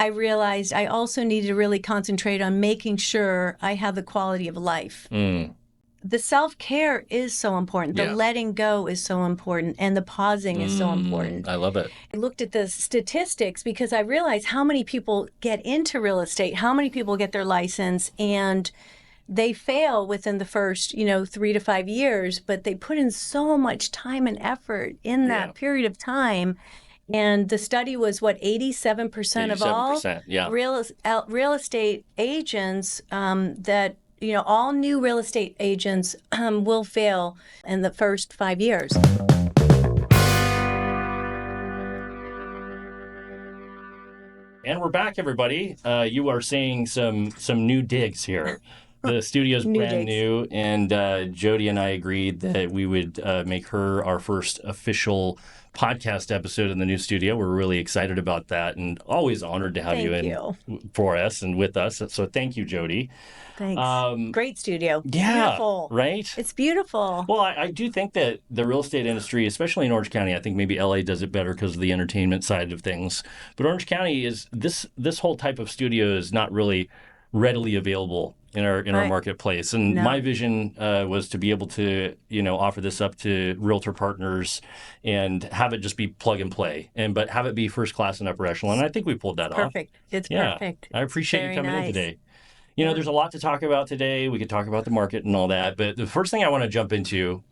I realized I also needed to really concentrate on making sure I have the quality of life. The self-care is so important. The letting go is so important. And the pausing is so important. I love it. I looked at the statistics because I realized how many people get into real estate, how many people get their license, and they fail within the first, 3 to 5 years, but they put in so much time and effort in that period of time. And the study was 87% of all real estate agents that all new real estate agents will fail in the first 5 years. And we're back, everybody. You are seeing some new digs here. The studio's brand new, and Jody and I agreed that we would make her our first official podcast episode in the new studio. We're really excited about that, and always honored to have you for us and with us. So thank you, Jody. Thanks. Great studio. Yeah, beautiful. Right? It's beautiful. Well, I do think that the real estate industry, especially in Orange County, I think maybe LA does it better because of the entertainment side of things. But Orange County is this whole type of studio is not really readily available in our marketplace. And my vision was to be able to, offer this up to realtor partners and have it just be plug and play, but have it be first class and upper echelon. And I think we pulled that off. Perfect. It's perfect. I appreciate you coming in today. There's a lot to talk about today. We could talk about the market and all that. But the first thing I want to jump into,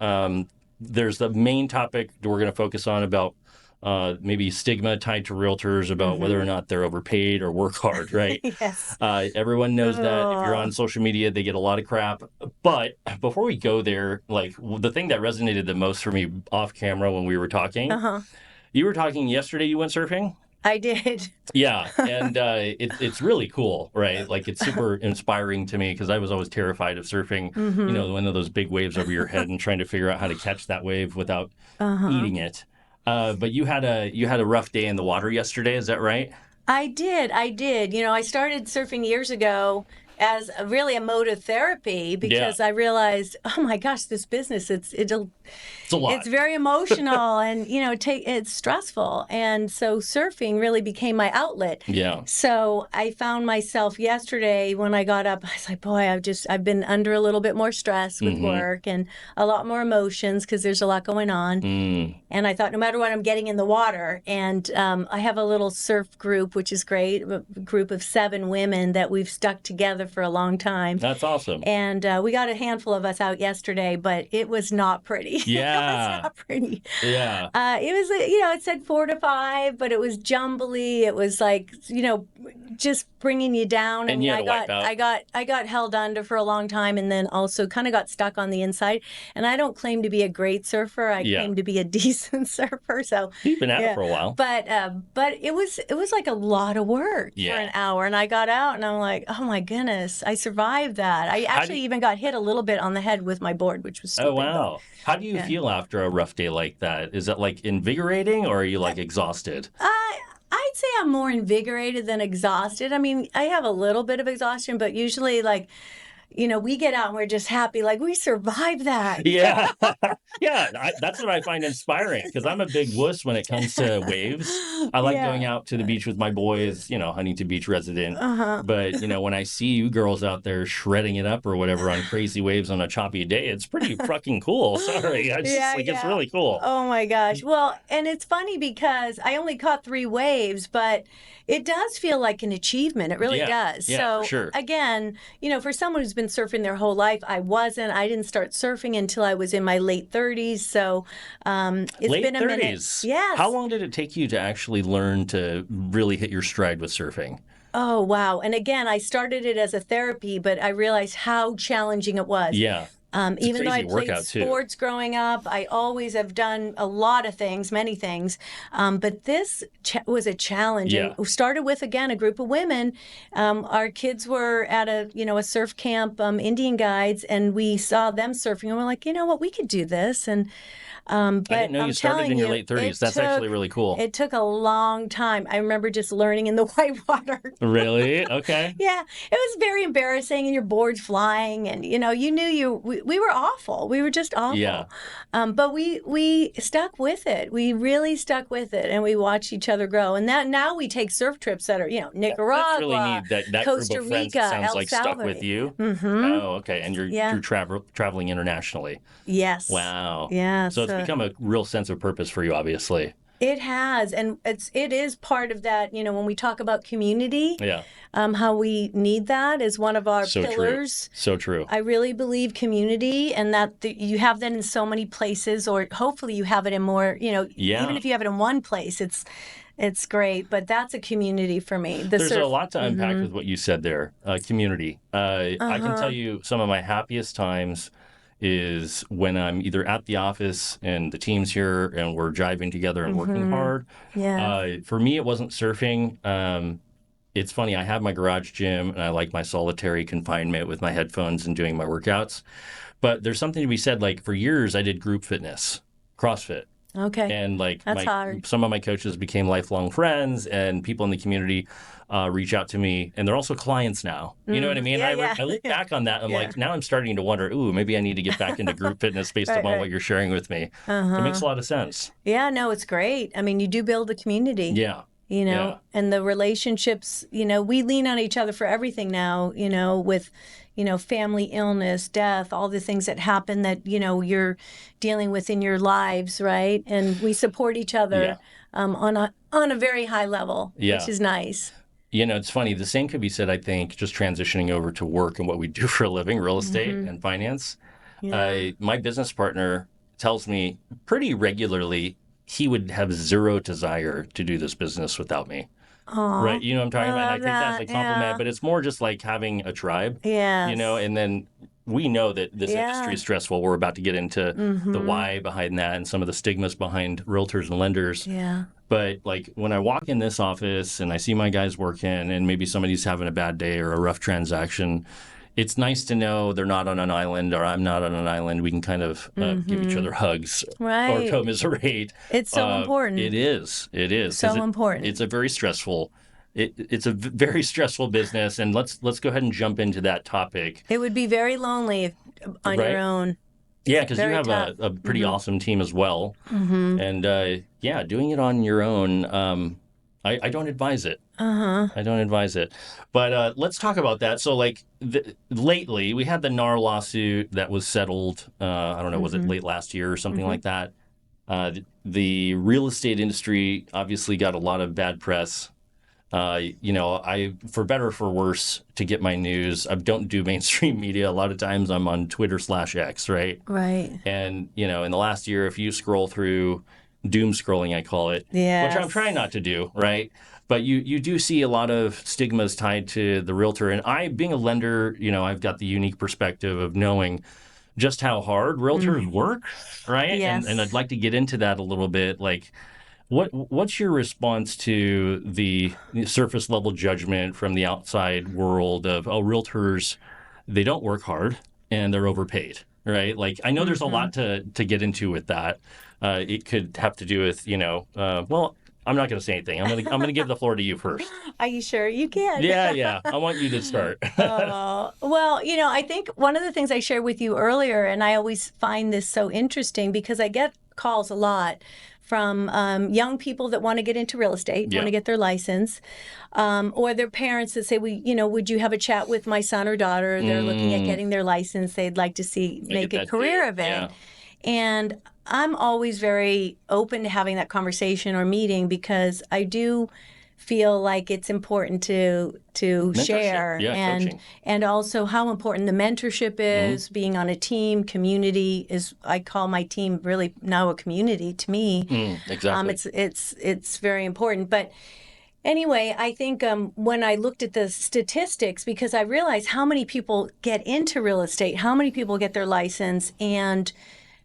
there's the main topic that we're going to focus on about maybe stigma tied to realtors about whether or not they're overpaid or work hard, right? Yes. Everyone knows that. If you're on social media, they get a lot of crap. But before we go there, the thing that resonated the most for me off camera when we were talking, you were talking yesterday you went surfing? I did. Yeah, and it's really cool, right? It's super inspiring to me because I was always terrified of surfing, one of those big waves over your head and trying to figure out how to catch that wave without eating it. But you had a rough day in the water yesterday, is that right? I did. I started surfing years ago as really a mode of therapy because I realized, oh my gosh, this business, it's a lot. It's very emotional and, it's stressful. And so surfing really became my outlet. Yeah. So I found myself yesterday when I got up, I was like, boy, I've been under a little bit more stress with work and a lot more emotions because there's a lot going on. And I thought no matter what, I'm getting in the water. And I have a little surf group, which is great, a group of 7 women that we've stuck together for a long time. That's awesome. And we got a handful of us out yesterday, but it was not pretty. Yeah. It was not pretty. Yeah. It was, it said 4 to 5, but it was jumbly. It was just bringing you down. And I got held under for a long time and then also kind of got stuck on the inside. And I don't claim to be a great surfer. I claim to be a decent surfer. So you've been at it for a while. But it was like a lot of work for an hour. And I got out and I'm like, oh my goodness, I survived that. I actually even got hit a little bit on the head with my board, which was stupid. Oh, wow. How do you feel after a rough day like that? Is it invigorating or are you exhausted? I'd say I'm more invigorated than exhausted. I mean, I have a little bit of exhaustion, but usually we get out and we're just happy, we survived that. Yeah. That's what I find inspiring because I'm a big wuss when it comes to waves. I like going out to the beach with my boys, Huntington Beach resident. But, when I see you girls out there shredding it up or whatever on crazy waves on a choppy day, it's pretty fucking cool. Sorry. It's really cool. Oh, my gosh. Well, and it's funny because I only caught 3 waves, but it does feel like an achievement. It really does. Yeah, so, for sure. Again, for someone who's been surfing their whole life, I didn't start surfing until I was in my late 30s. So it's late been a 30s. minute. Yes. How long did it take you to actually learn to really hit your stride with surfing? Oh, wow. And again, I started it as a therapy, but I realized how challenging it was. Yeah. Even though I played sports growing up, I always have done a lot of things, many things. But this was a challenge. Yeah. It started with, again, a group of women. Our kids were at a surf camp, Indian guides, and we saw them surfing. And we're like, you know what, we could do this. And But I didn't know I'm you started telling in your you, late 30s. That's actually really cool. it took a long time. I remember just learning in the whitewater. Really? Okay. Yeah, it was very embarrassing, and your board's flying, and you knew we were awful. We were just Yeah. awful, but we stuck with it. We really stuck with it, and we watched each other grow. And that now we take surf trips that are That's really Nicaragua, neat. That group Costa of friends, it Rica, sounds El like, stuck Salvador. with you. Mm-hmm. Oh, okay. And Yeah. you're traveling internationally. Yes. Wow. So Yes. it's become a real sense of purpose for you, obviously. It has, and it is part of that. When we talk about community, Yeah. how we need that is one of our So true. pillars. So true. I really believe community, and that you have that in so many places, or hopefully you have it in more. Even Yeah. if you have it in one place, it's great. But that's a community for me. The There's a surf. lot to unpack with what you said there. Community. I can tell you some of my happiest times is when I'm either at the office and the team's here and we're driving together and working hard. Yeah. For me, it wasn't surfing. It's funny, I have my garage gym and I like my solitary confinement with my headphones and doing my workouts. But there's something to be said, like for years, I did group fitness, CrossFit. Okay. And like That's hard. some of my coaches became lifelong friends, and people in the community reach out to me, and they're also clients now. You know what I mean? Yeah. I look back on that, and I'm Yeah. like, now I'm starting to wonder, ooh, maybe I need to get back into group fitness based Right. upon what you're sharing with me. It makes a lot of sense. Yeah. No, it's great. I mean, you do build a community. Yeah. Yeah. And the relationships, we lean on each other for everything now, with, family illness, death, all the things that happen that, you're dealing with in your lives, right? And we support each other on a very high level, Yeah. which is nice. It's funny. The same could be said, I think, just transitioning over to work and what we do for a living, real estate and finance. Yeah. My business partner tells me pretty regularly he would have zero desire to do this business without me. Aw, Right. You know what I'm talking I about? And I love take that as a that. compliment, Yeah. but it's more just like having a tribe, Yes. and then we know that this industry is stressful. We're about to get into the why behind that and some of the stigmas behind realtors and lenders. Yeah. But like when I walk in this office and I see my guys working and maybe somebody's having a bad day or a rough transaction, it's nice to know they're not on an island or I'm not on an island. We can kind of give each other hugs Right. or commiserate. It's so important. It is. It is. So important. It's a very stressful. It's a very stressful business, and let's go ahead and jump into that topic. It would be very lonely on Right? your own. Yeah, because you Very have tough. a pretty awesome team as well, and doing it on your own. I don't advise it. I don't advise it. But let's talk about that. So, like, lately, we had the NAR lawsuit that was settled. I don't know, was it late last year or something like that? The real estate industry obviously got a lot of bad press. I, for better or for worse, to get my news, I don't do mainstream media. A lot of times I'm on Twitter/X, right? Right. And, in the last year, if you scroll through doom scrolling, I call it, which I'm Yes. trying not to do, right? But you do see a lot of stigmas tied to the realtor. And I, being a lender, I've got the unique perspective of knowing just how hard realtors work, right? Yes. And I'd like to get into that a little bit. Like, what's your response to the surface level judgment from the outside world of, realtors, they don't work hard and they're overpaid, right? Like, I know there's a lot to get into with that. It could have to do with, well, I'm not going to say anything. I'm going to give the floor to you first. Are you sure you can? Yeah. I want you to start. Well, I think one of the things I shared with you earlier, and I always find this so interesting because I get calls a lot from young people that want to get into real estate, want to get their license, or their parents that say, would you have a chat with my son or daughter? They're looking at getting their license. They'd like to make a career of it. Yeah. And I'm always very open to having that conversation or meeting because I do feel like it's important to share coaching. and also how important the mentorship is, being on a team. Community is, I call my team really now a community to me. Exactly. It's very important. But anyway, I think when I looked at the statistics, because I realized how many people get into real estate, how many people get their license, and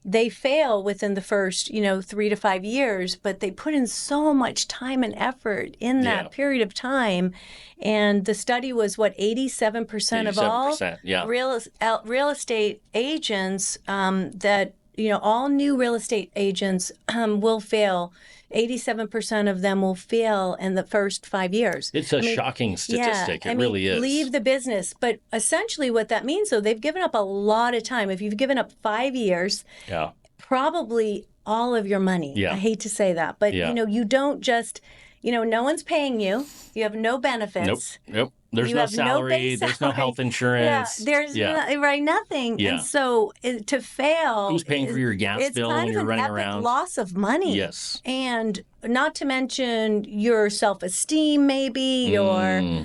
they fail within the first, 3 to 5 years, but they put in so much time and effort in that period of time. And the study was 87% of all 87%, real estate agents that all new real estate agents will fail. 87% of them will fail in the first 5 years. It's a shocking statistic. It really is. Leave the business. But essentially what that means, though, they've given up a lot of time. If you've given up 5 years, probably all of your money. Yeah. I hate to say that, but you don't just, no one's paying you. You have no benefits. Nope. There's no salary. There's no health insurance. There's nothing. Yeah. And so to fail, who's paying for your gas bill when you're running around? It's loss of money. Yes. And not to mention your self-esteem, maybe, or,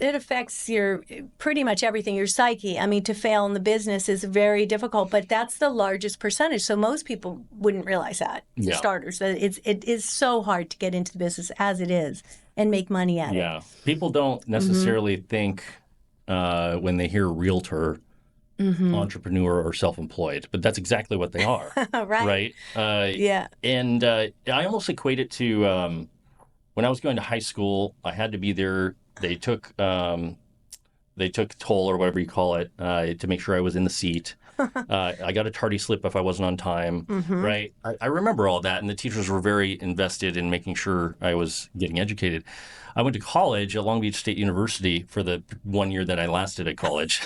it affects your pretty much everything, your psyche. To fail in the business is very difficult, but that's the largest percentage. So most people wouldn't realize that, for starters. It is so hard to get into the business as it is and make money at it. Yeah. People don't necessarily think when they hear realtor, entrepreneur, or self-employed, but that's exactly what they are. Right. And I almost equate it to when I was going to high school, I had to be there. They took toll or whatever you call it to make sure I was in the seat. I got a tardy slip if I wasn't on time, right? I remember all that, and the teachers were very invested in making sure I was getting educated. I went to college at Long Beach State University for the 1 year that I lasted at college.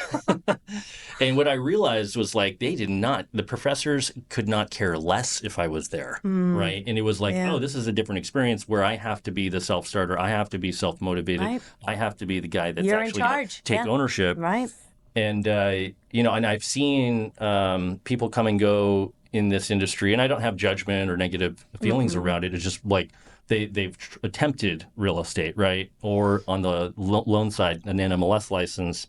And what I realized was the professors could not care less if I was there, right? And it was this is a different experience where I have to be the self-starter. I have to be self-motivated. Right. I have to be the guy that's You're actually in charge. Take ownership. Right. And, and I've seen people come and go in this industry, and I don't have judgment or negative feelings around it. It's just they've attempted real estate, right? Or on the loan side, an NMLS license,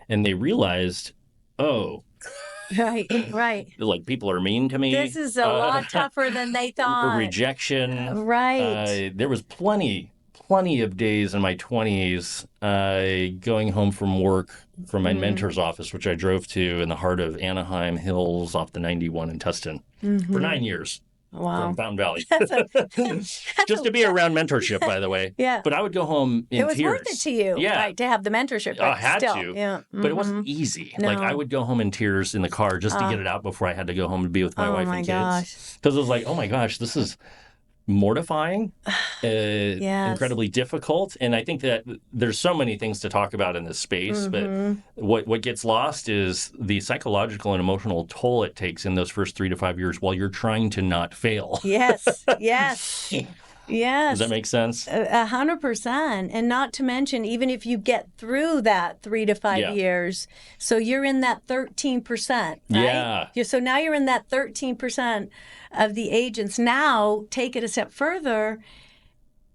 and they realized, Right. people are mean to me. This is a lot tougher than they thought. Rejection. Right. There was plenty of days in my 20s going home from work from my mentor's office, which I drove to in the heart of Anaheim Hills off the 91 in Tustin for 9 years. Wow. From Fountain Valley. Just to be around mentorship, by the way. Yeah. But I would go home in tears. It was worth it to you, right, to have the mentorship. I had still. to. Yeah. But it wasn't easy. No. I would go home in tears in the car just to get it out before I had to go home and be with my wife and kids. Because it was oh my gosh, this is mortifying, incredibly difficult. And I think that there's so many things to talk about in this space, but what gets lost is the psychological and emotional toll it takes in those first 3 to 5 years while you're trying to not fail. Yes. Does that make sense? 100%. And not to mention, even if you get through that 3 to 5 years, so you're in that 13%, right? Yeah. So now you're in that 13% of the agents. Now, take it a step further.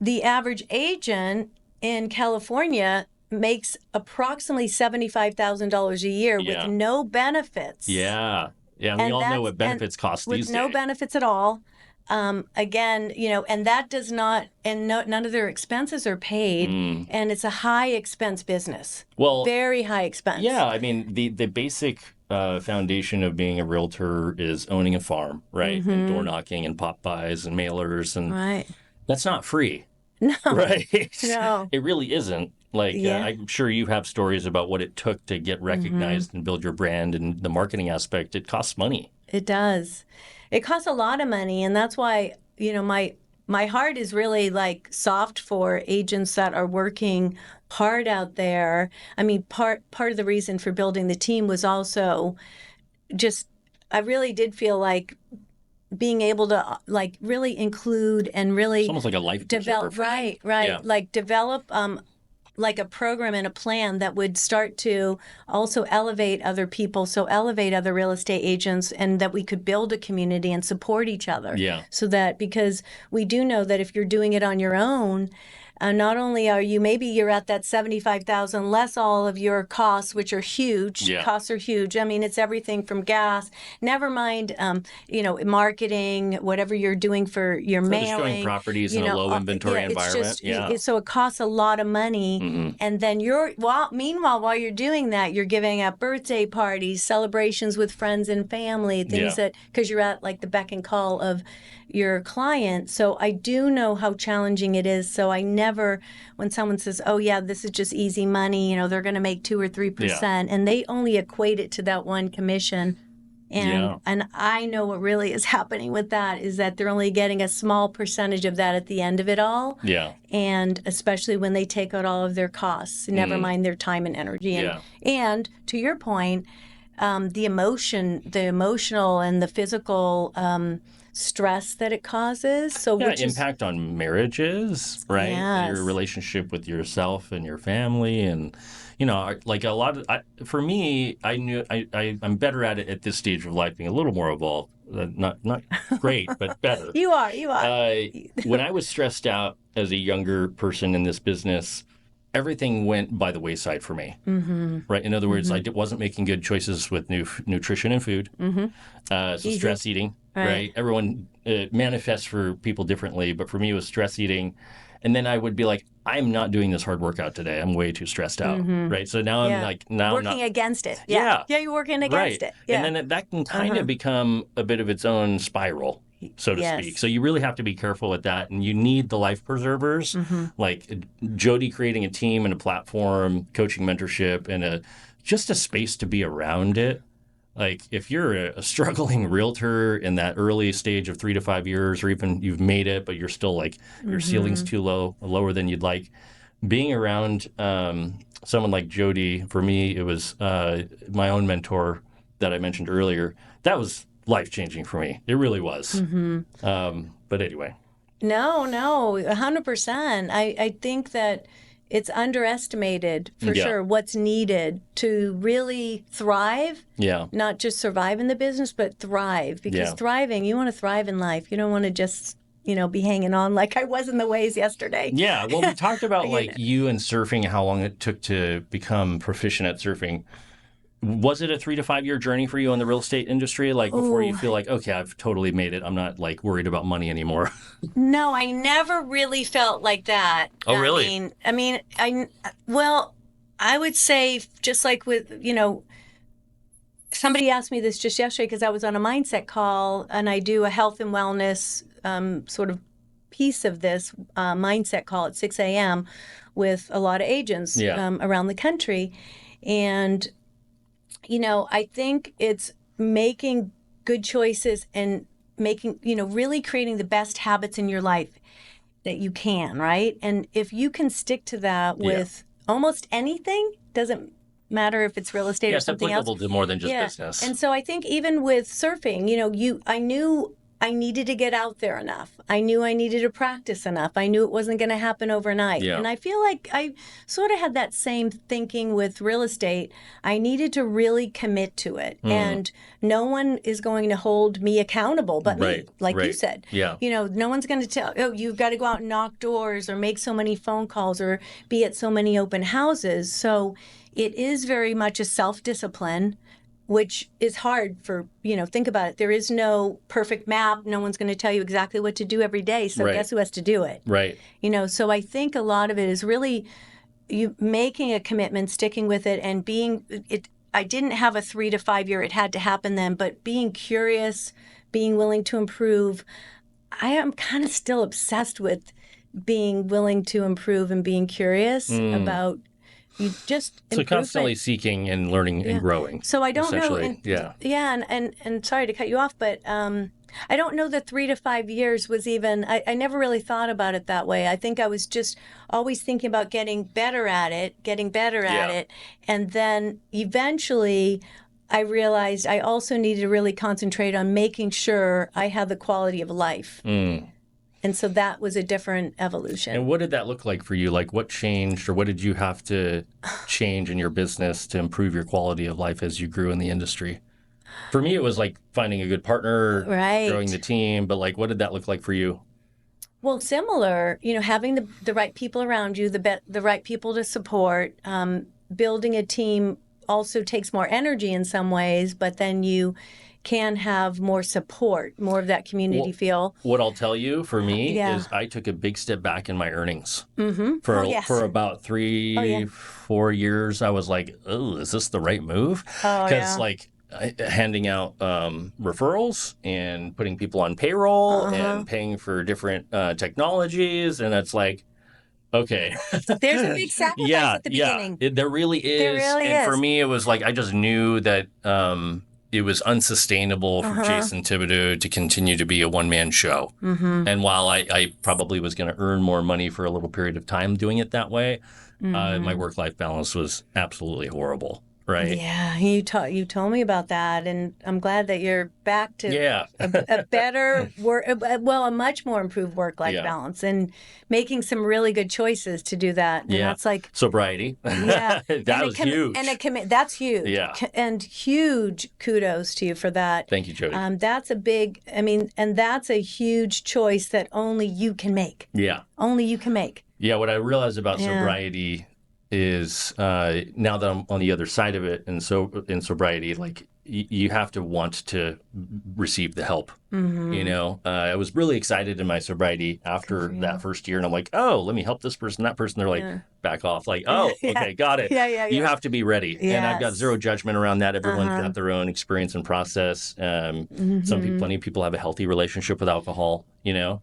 The average agent in California makes approximately $75,000 a year with no benefits. Yeah. And we all know what benefits cost these days. With no benefits at all. Again, and that does not, and none of their expenses are paid, and it's a high expense business. Well, very high expense. Yeah, the basic foundation of being a realtor is owning a farm, right? And door knocking and pop buys and mailers, and that's not free. No. Right? No. It really isn't. I'm sure you have stories about what it took to get recognized and build your brand, and the marketing aspect. It costs money. It does. It costs a lot of money, and that's why, my heart is really soft for agents that are working hard out there. Part of the reason for building the team was also just, I really did feel like being able to really include and really it's almost like a life develop, right, yeah. Develop a program and a plan that would start to also elevate other people, so elevate other real estate agents, and that we could build a community and support each other. Yeah. So that, because we do know that if you're doing it on your own, not only are you, maybe you're at that $75,000 less all of your costs, which are huge. Yeah. Costs are huge. It's everything from gas, never mind, marketing, whatever you're doing for your mailing. Showing properties in a low inventory environment. So it costs a lot of money. And then meanwhile, while you're doing that, you're giving up birthday parties, celebrations with friends and family, things that, because you're at the beck and call of your client. So I do know how challenging it is. So I never, when someone says, oh yeah, this is just easy money, they're going to make 2 or 3%, and they only equate it to that one commission. Yeah. And I know what really is happening with that is that they're only getting a small percentage of that at the end of it all. Yeah. And especially when they take out all of their costs, never mind their time and energy. Yeah. And to your point, the emotional and the physical stress that it causes. So Yeah, which is impact on marriages, right? Your yes. relationship with yourself and your family, and like a lot of for me, I knew I'm better at it at this stage of life, being a little more evolved. Not great, but better. You are, you are. When I was stressed out as a younger person in this business, everything went by the wayside for me. Right. In other words, I wasn't making good choices with nutrition and food. So Easy. stress eating. Right. Everyone manifests for people differently, but for me, it was stress eating. And then I would be like, I'm not doing this hard workout today. I'm way too stressed out. Right. So now I'm like, now working I'm not. against it. Yeah. Yeah, you're working against Right. it. Yeah. And then that can kind of become a bit of its own spiral, so to Yes. speak. So you really have to be careful with that. And you need the life preservers, like Jody creating a team and a platform, coaching mentorship, and just a space to be around it. Like if you're a struggling realtor in that early stage of 3 to 5 years, or even you've made it, but you're still like your ceiling's too low, lower than you'd like, being around someone like Jody, for me, it was my own mentor that I mentioned earlier. That was life-changing for me. It really was. But anyway. No, 100%. I think that it's underestimated for sure what's needed to really thrive. Yeah. Not just survive in the business, but thrive. Because thriving, you want to thrive in life. You don't want to just, be hanging on like I was in the waves yesterday. Yeah. Well, we talked about like you and surfing, how long it took to become proficient at surfing. Was it a 3 to 5 year journey for you in the real estate industry? Like before you feel like, okay, I've totally made it. I'm not like worried about money anymore. No, I never really felt like that. Oh, really? Well, I would say just like with, somebody asked me this just yesterday because I was on a mindset call and I do a health and wellness sort of piece of this mindset call at 6 a.m. with a lot of agents around the country. And I think it's making good choices and making, really creating the best habits in your life that you can, right? And if you can stick to that with almost anything, doesn't matter if it's real estate or something else. It's applicable to more than just business. And so I think even with surfing, I knew I needed to get out there enough. I knew I needed to practice enough. I knew it wasn't going to happen overnight. Yeah. And I feel like I sort of had that same thinking with real estate. I needed to really commit to it. And no one is going to hold me accountable but me, like you said. Yeah. No one's going to tell, you've got to go out and knock doors or make so many phone calls or be at so many open houses. So it is very much a self-discipline, which is hard for, think about it. There is no perfect map. No one's going to tell you exactly what to do every day. So guess who has to do it? Right. So I think a lot of it is really you making a commitment, sticking with it, and being it. I didn't have a 3 to 5 year. It had to happen then, but being curious, being willing to improve. I am kind of still obsessed with being willing to improve and being curious about you just so constantly seeking and learning and growing. So I don't know. And sorry to cut you off, but I don't know that 3 to 5 years was even. I never really thought about it that way. I think I was just always thinking about getting better at it, and then eventually I realized I also needed to really concentrate on making sure I had the quality of life. And so that was a different evolution. And what did that look like for you? Like what changed or what did you have to change in your business to improve your quality of life as you grew in the industry? For me, it was like finding a good partner, growing the team. But like, what did that look like for you? Well, similar, having the right people around you, the right people to support, building a team also takes more energy in some ways, but then you can have more support, more of that community feel. What I'll tell you for me is I took a big step back in my earnings. For about 4 years. I was like, oh, is this the right move? Because handing out referrals and putting people on payroll and paying for different technologies. And it's like, okay. There's a big sacrifice at the beginning. There really is. There really is. For me, it was like I just knew that it was unsustainable for Jason Thibodeau to continue to be a one-man show. And while I probably was going to earn more money for a little period of time doing it that way, my work-life balance was absolutely horrible. Right. Yeah, you told me about that, and I'm glad that you're back to a better a much more improved work-life balance, and making some really good choices to do that. And that's like sobriety. Yeah, that was huge. And that's huge. Yeah, and huge kudos to you for that. Thank you, Jody. That's a big. I mean, and that's a huge choice that only you can make. Yeah, only you can make. Yeah, what I realized about sobriety is now that I'm on the other side of it, and so in sobriety, like you have to want to receive the help. You know, I was really excited in my sobriety after that first year, and I'm like, oh, let me help this person, that person. They're like, back off. Like, oh, okay, got it. You have to be ready, and I've got zero judgment around that. Everyone's got their own experience and process. Plenty of people have a healthy relationship with alcohol. You know.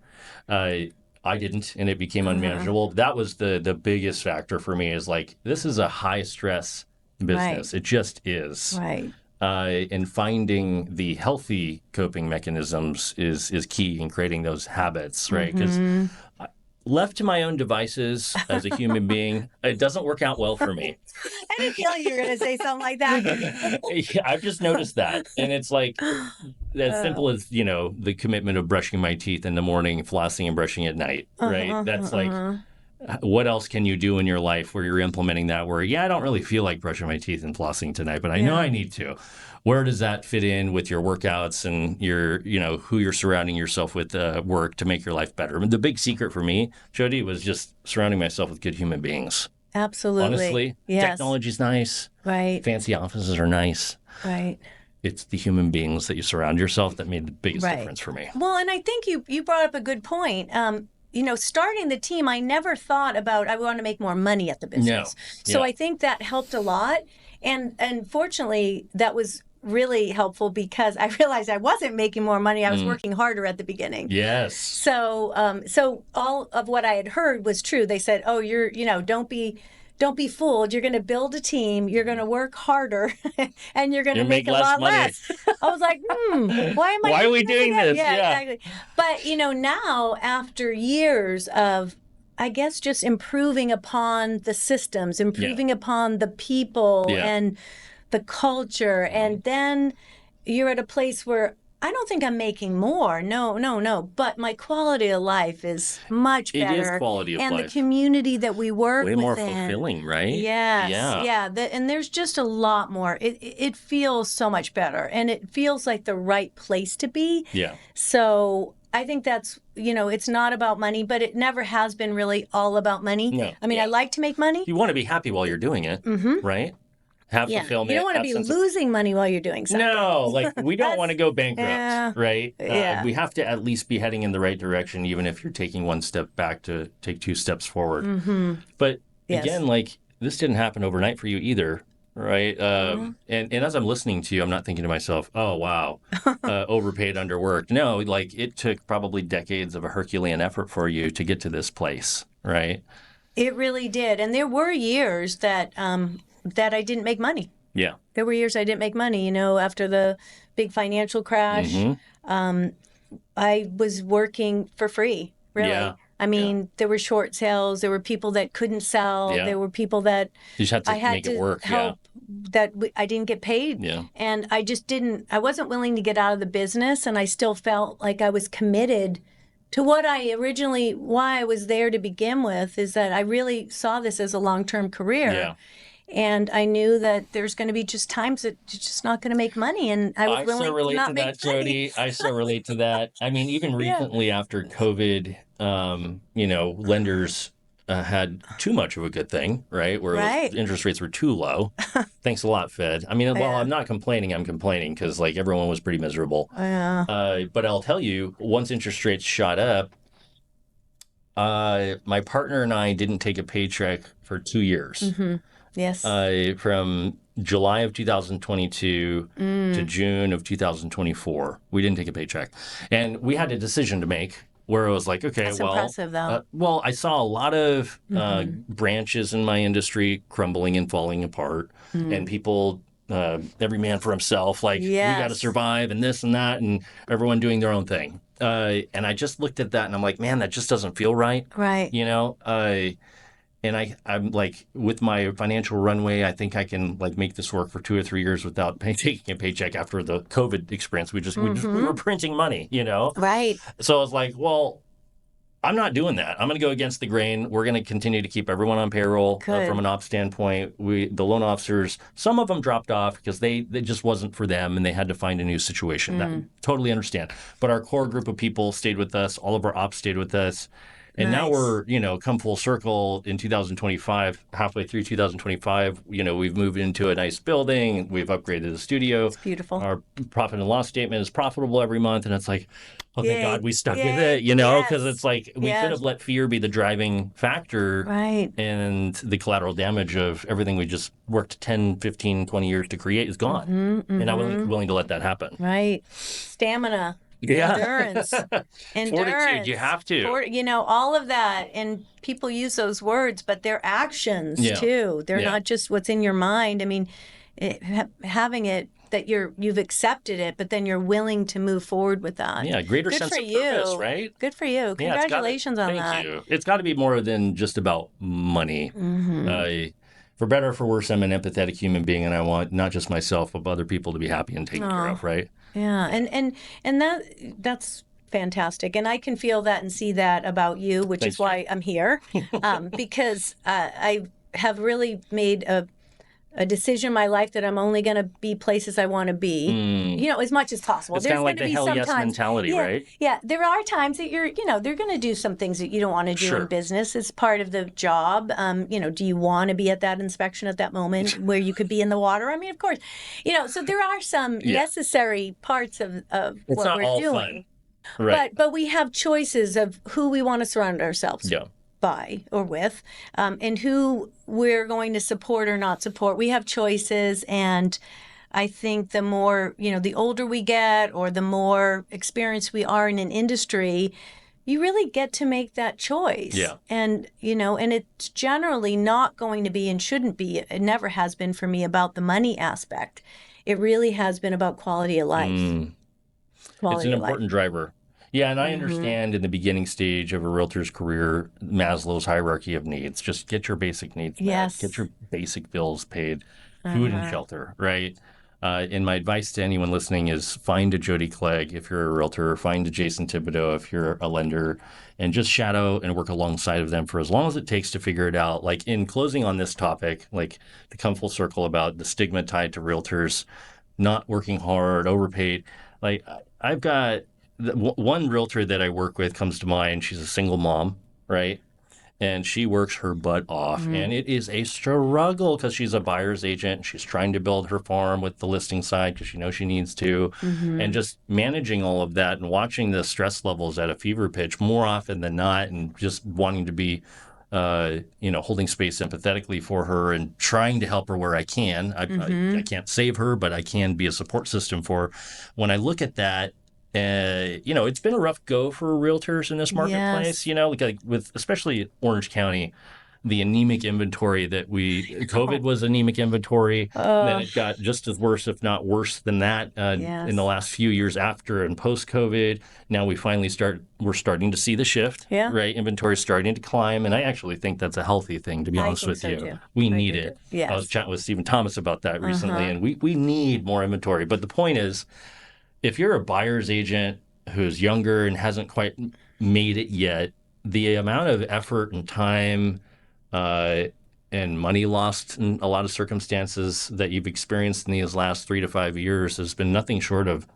I didn't, and it became unmanageable. That was the biggest factor for me, is like, this is a high stress business. It just is. Right. And finding the healthy coping mechanisms is key in creating those habits, right? Because left to my own devices as a human being, it doesn't work out well for me. I didn't feel you were going to say something like that. I've just noticed that. And it's like as simple as, you know, the commitment of brushing my teeth in the morning, flossing and brushing at night, right? That's like, what else can you do in your life where you're implementing that, where, I don't really feel like brushing my teeth and flossing tonight, but I know I need to. Where does that fit in with your workouts and your, you know, who you're surrounding yourself with work to make your life better? I mean, the big secret for me, Jody, was just surrounding myself with good human beings. Absolutely. Honestly, technology's nice. Right. Fancy offices are nice. Right. It's the human beings that you surround yourself that made the biggest difference for me. Well, and I think you brought up a good point. You know, starting the team, I never thought about I want to make more money at the business. No. So I think that helped a lot. And fortunately, that was really helpful because I realized I wasn't making more money. I was working harder at the beginning. Yes. So so all of what I had heard was true. They said, "Oh, don't be fooled. You're going to build a team. You're going to work harder, and you're going to make a lot less." I was like, why are we doing this? Yeah, exactly. But, you know, now after years of, I guess, just improving upon the systems, improving upon the people and the culture, and then you're at a place where I don't think I'm making more. No. But my quality of life is much better. It is quality of life. And the community that we work with. Way more fulfilling, right? Yes. Yeah. And there's just a lot more. It feels so much better. And it feels like the right place to be. Yeah. So I think that's, you know, it's not about money, but it never has been really all about money. No. I mean, I like to make money. You want to be happy while you're doing it, right? Have fulfillment. You don't want to be losing money while you're doing something. No, like we don't want to go bankrupt, right? We have to at least be heading in the right direction, even if you're taking one step back to take two steps forward. But again, like this didn't happen overnight for you either, right? And as I'm listening to you, I'm not thinking to myself, oh, wow, overpaid, underworked. No, like it took probably decades of a Herculean effort for you to get to this place, right? It really did. And there were years that I didn't make money. Yeah. There were years I didn't make money, you know, after the big financial crash. I was working for free, really. Yeah. I mean, there were short sales. There were people that couldn't sell. Yeah. There were people that you just had to make it work. Help that I didn't get paid. Yeah. And I just didn't, I wasn't willing to get out of the business. And I still felt like I was committed to what why I was there to begin with, is that I really saw this as a long-term career. Yeah. And I knew that there's going to be just times that you're just not going to make money. And I was willing to not make money. Jody. I so relate to that. I mean, even recently after COVID, you know, lenders had too much of a good thing, right? Where interest rates were too low. Thanks a lot, Fed. I mean, while I'm not complaining, I'm complaining because like everyone was pretty miserable. But I'll tell you, once interest rates shot up, my partner and I didn't take a paycheck for 2 years. Yes. From July of 2022 to June of 2024, we didn't take a paycheck. And we had a decision to make where it was like, okay, that's impressive, though. Well, I saw a lot of branches in my industry crumbling and falling apart and people every man for himself, like we got to Yes. survive and this and that, and everyone doing their own thing. And I just looked at that and I'm like, man, that just doesn't feel right. Right. You know, and I'm like, with my financial runway, I think I can like make this work for 2 or 3 years without taking a paycheck after the COVID experience. We were printing money, you know? Right. So I was like, well, I'm not doing that. I'm going to go against the grain. We're going to continue to keep everyone on payroll from Good. an ops standpoint. The loan officers, some of them dropped off because they just wasn't for them and they had to find a new situation. That totally understand. But our core group of people stayed with us. All of our ops stayed with us. And now Nice. we're, come full circle in 2025, halfway through 2025. We've moved into a nice building. We've upgraded the studio. It's beautiful. Our profit and loss statement is profitable every month. And it's like, oh, thank Yay. God we stuck with Yay. it, because Yes. it's like we Yes. could have let fear be the driving factor. Right. And the collateral damage of everything we just worked 10, 15, 20 years to create is gone. And I wasn't willing to let that happen. Right. Stamina. Yeah. Endurance. Fortitude, you have to. All of that. And people use those words, but they're actions too. They're not just what's in your mind. I mean, having it that you've accepted it, but then you're willing to move forward with that. Yeah, greater Good sense for of you. purpose, right? Good for you. Congratulations on that. Thank you. It's got to be more than just about money. For better or for worse, I'm an empathetic human being, and I want not just myself, but other people to be happy and taken care of, right? Yeah, and that's fantastic, and I can feel that and see that about you, which is why I'm here, because I have really made a decision in my life that I'm only going to be places I want to be, as much as possible. It's kind of like the hell yes mentality, right? Yeah, there are times that they're going to do some things that you don't want to do in business. It's part of the job. Do you want to be at that inspection at that moment where you could be in the water? I mean, of course, so there are some necessary parts of what we're doing. Fun. Right. But we have choices of who we want to surround ourselves by or with, and who we're going to support or not support. We have choices, and I think the more, the older we get or the more experienced we are in an industry, you really get to make that choice. Yeah. And, and it's generally not going to be and shouldn't be, it never has been for me, about the money aspect. It really has been about quality of life. It's an important driver. Yeah, and I understand in the beginning stage of a realtor's career, Maslow's hierarchy of needs. Just get your basic needs met. Yes. Get your basic bills paid, food and shelter, right? And my advice to anyone listening is find a Jody Clegg if you're a realtor, find a Jason Thibodeau if you're a lender, and just shadow and work alongside of them for as long as it takes to figure it out. Like, in closing on this topic, like to come full circle about the stigma tied to realtors, not working hard, overpaid. Like, I've got one realtor that I work with comes to mind. She's a single mom, right? And she works her butt off. And it is a struggle because she's a buyer's agent. She's trying to build her farm with the listing side because she knows she needs to. And just managing all of that and watching the stress levels at a fever pitch more often than not, and just wanting to be holding space empathetically for her and trying to help her where I can. I can't save her, but I can be a support system for her. When I look at that, it's been a rough go for realtors in this marketplace, like with especially Orange County, the anemic inventory that COVID was anemic inventory. Then it got just as worse, if not worse than that, in the last few years after and post-COVID. Now we're starting to see the shift, right? Inventory is starting to climb. And I actually think that's a healthy thing, to be honest with you. Too. We need it. Yes. I was chatting with Stephen Thomas about that recently, and we need more inventory. But the point is, if you're a buyer's agent who's younger and hasn't quite made it yet, the amount of effort and time and money lost in a lot of circumstances that you've experienced in these last 3 to 5 years has been nothing short of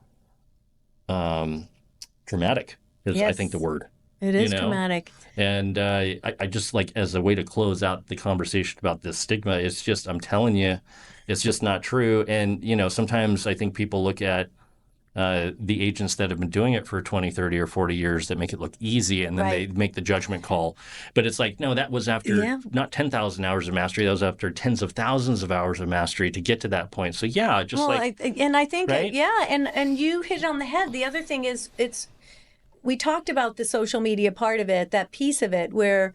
traumatic, is I think the word. It is traumatic. And I just, like, as a way to close out the conversation about this stigma, it's just, I'm telling you, it's just not true. And, sometimes I think people look at the agents that have been doing it for 20, 30, or 40 years that make it look easy, and then they make the judgment call. But it's like, no, that was after not 10,000 hours of mastery. That was after tens of thousands of hours of mastery to get to that point. So, I think, right? And you hit it on the head. The other thing is, we talked about the social media part of it, that piece of it where,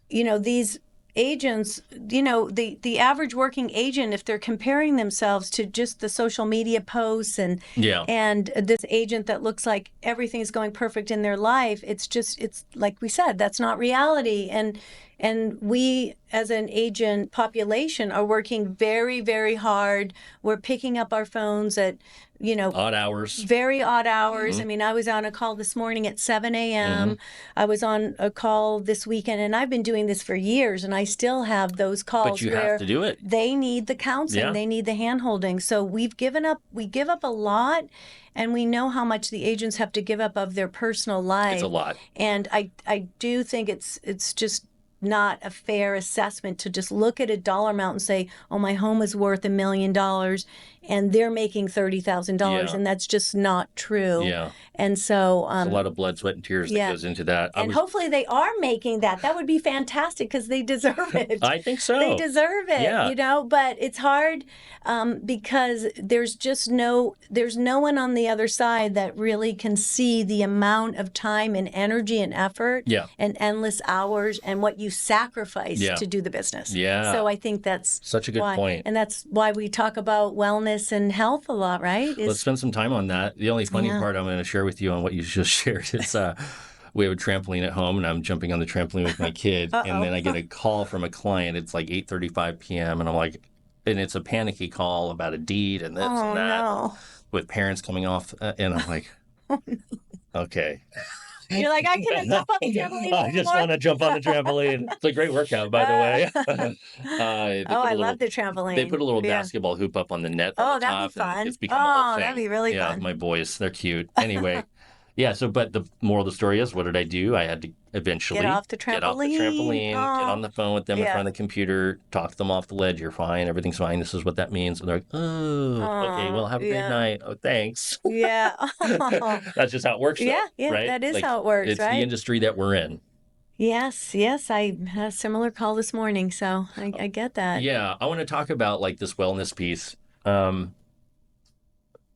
these agents, the average working agent, if they're comparing themselves to just the social media posts and Yeah. this agent that looks like everything's going perfect in their life, it's like we said, that's not reality. And we, as an agent population, are working very, very hard. We're picking up our phones at, odd hours. very odd hours. I mean, I was on a call this morning at 7 a.m. I was on a call this weekend, and I've been doing this for years, and I still have those calls But you where have to do it. they need the counseling, Yeah. they need the hand-holding. So we give up a lot, and we know how much the agents have to give up of their personal life. It's a lot. And I do think it's just not a fair assessment to just look at a dollar amount and say, oh, my home is worth $1 million and they're making $30,000. Yeah. And that's just not true. Yeah. And so There's a lot of blood, sweat, and tears that goes into that. And hopefully they are making that. That would be fantastic because they deserve it. I think so. They deserve it, Yeah. but it's hard because there's no one on the other side that really can see the amount of time and energy and effort and endless hours and what you sacrifice to do the business. Yeah. So I think that's such a good point. And that's why we talk about wellness and health a lot, right? Let's spend some time on that. The only funny part I'm going to share with you on what you just shared is we have a trampoline at home, and I'm jumping on the trampoline with my kid, and then I get a call from a client. It's like 8:35 p.m., and I'm like, and it's a panicky call about a deed and this and that with parents coming off, and I'm like, okay. You're like, I can't jump on the trampoline I just want to jump on the trampoline. It's a great workout, by the way. I love the trampoline. They put a little basketball hoop up on the net on the top. That'd be fun. It's become a whole thing. That'd be really fun. Yeah, my boys, they're cute. Anyway, but the moral of the story is, what did I do? I had to eventually get off the trampoline, get on the phone with them in front of the computer, talk them off the ledge. You're fine. Everything's fine. This is what that means. And they're like, okay, well, have a great night. Oh, thanks. Yeah. That's just how it works. Yeah, right? That is how it works, it's right? the industry that we're in. Yes. I had a similar call this morning, so I get that. Yeah, I want to talk about like this wellness piece.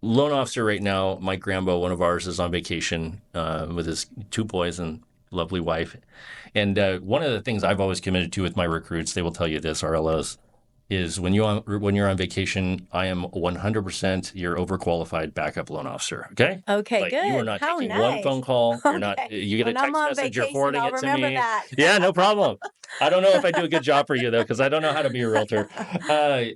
Loan officer right now, Mike Rambo, one of ours, is on vacation with his 2 boys and lovely wife. And one of the things I've always committed to with my recruits, they will tell you this, RLOs, is when you're on vacation, I am 100% your overqualified backup loan officer. Okay. Okay. Good. You are not taking one phone call. You're not. You get a text message. You're forwarding it to me. That. Yeah, no problem. I don't know if I do a good job for you though, because I don't know how to be a realtor.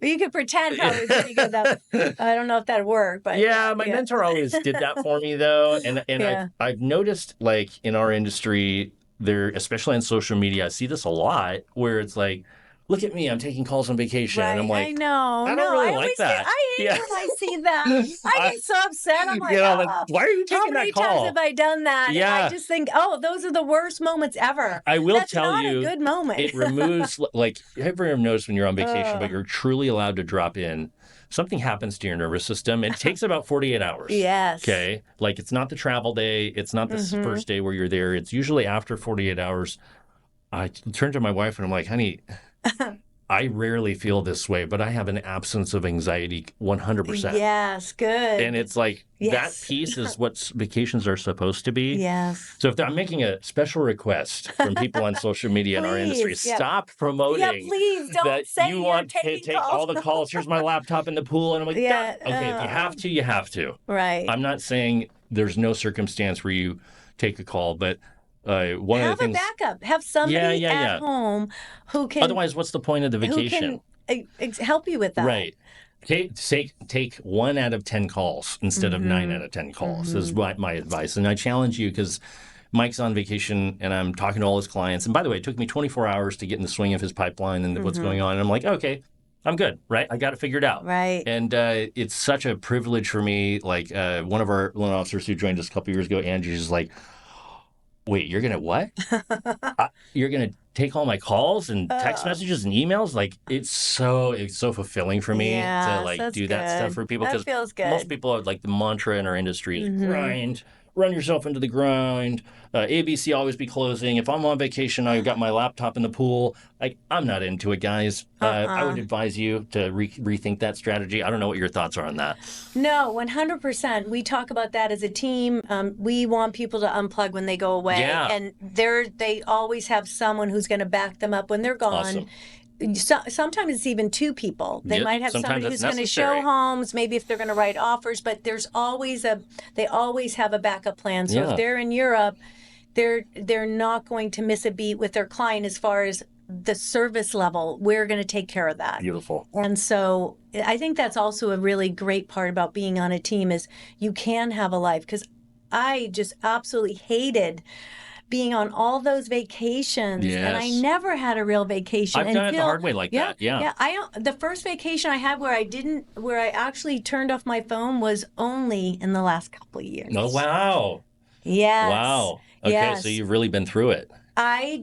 You could pretend probably pretty good though. I don't know if that'd work, but my mentor always did that for me though, and I've noticed like in our industry there, especially on social media, I see this a lot where it's like, look at me, I'm taking calls on vacation. Right, and I'm like, I know. I don't really like that. I hate when I see that. I get so upset. I'm like, why are you taking that call? How many times have I done that? Yeah. And I just think, those are the worst moments ever. I will That's tell not you, a good moment. It removes, like, everyone knows when you're on vacation, but you're truly allowed to drop in. Something happens to your nervous system. It takes about 48 hours. Yes. Okay. Like, it's not the travel day. It's not the first day where you're there. It's usually after 48 hours. I turn to my wife and I'm like, honey, I rarely feel this way, but I have an absence of anxiety 100%. Yes, good. And it's like, that piece is what vacations are supposed to be. Yes. So if I'm making a special request from people on social media in our industry, stop promoting please don't that say you want to take calls. all the calls. Here's my laptop in the pool. And I'm like, okay, if you have to, you have to. Right. I'm not saying there's no circumstance where you take a call, but one of the things, have a backup. Have somebody at home who can. Otherwise, what's the point of the vacation? Who can help you with that. Right. Take 1 out of 10 calls instead of 9 out of 10 calls is my advice. And I challenge you because Mike's on vacation and I'm talking to all his clients. And by the way, it took me 24 hours to get in the swing of his pipeline and what's going on. And I'm like, okay, I'm good, right? I got it figured out. Right. And it's such a privilege for me. Like one of our loan officers who joined us a couple years ago, Angie's like, wait, you're going to what? You're going to take all my calls and text messages and emails? Like, it's so fulfilling for me to like do that stuff for people. That feels good. Most people are like, the mantra in our industry is run yourself into the grind. ABC always be closing. If I'm on vacation, I've got my laptop in the pool. Like, I'm not into it, guys. I would advise you to rethink that strategy. I don't know what your thoughts are on that. No, 100%. We talk about that as a team. We want people to unplug when they go away. Yeah. And they always have someone who's going to back them up when they're gone. Awesome. Sometimes it's even two people. They Yep, might have sometimes somebody that's who's going to necessary. show homes, maybe if they're going to write offers, but they always have a backup plan. So Yeah. if they're in Europe, they're not going to miss a beat with their client as far as the service level. We're going to take care of that. Beautiful. And so I think that's also a really great part about being on a team is you can have a life, because I just absolutely hated being on all those vacations, and I Yes. never had a real vacation. I've done it the hard way like that. Yeah. Yeah. The first vacation I had where I actually turned off my phone was only in the last couple of years. Oh, wow. Yes. Wow. Okay, Yes. so you've really been through it. I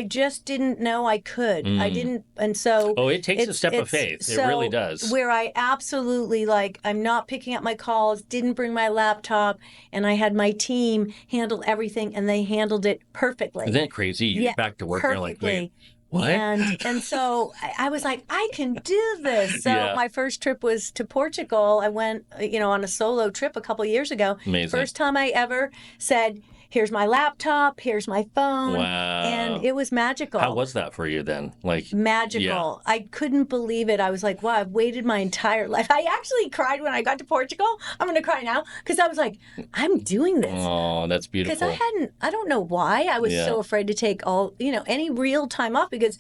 just didn't know I could. I didn't, and so Oh, it takes a step of faith. It really does. Where I absolutely I'm not picking up my calls, didn't bring my laptop, and I had my team handle everything, and they handled it perfectly. Isn't it crazy? You get back to work and you're like, wait, what? And so I was like, I can do this. So Yeah. my first trip was to Portugal. I went, on a solo trip a couple years ago. Amazing. First time I ever said, here's my laptop, here's my phone. Wow. And it was magical. How was that for you then? Like, Magical. Yeah. I couldn't believe it. I was like, wow, I've waited my entire life. I actually cried when I got to Portugal. I'm going to cry now because I was like, I'm doing this. oh, that's Because beautiful. I don't know why I was Yeah. so afraid to take any real time off, because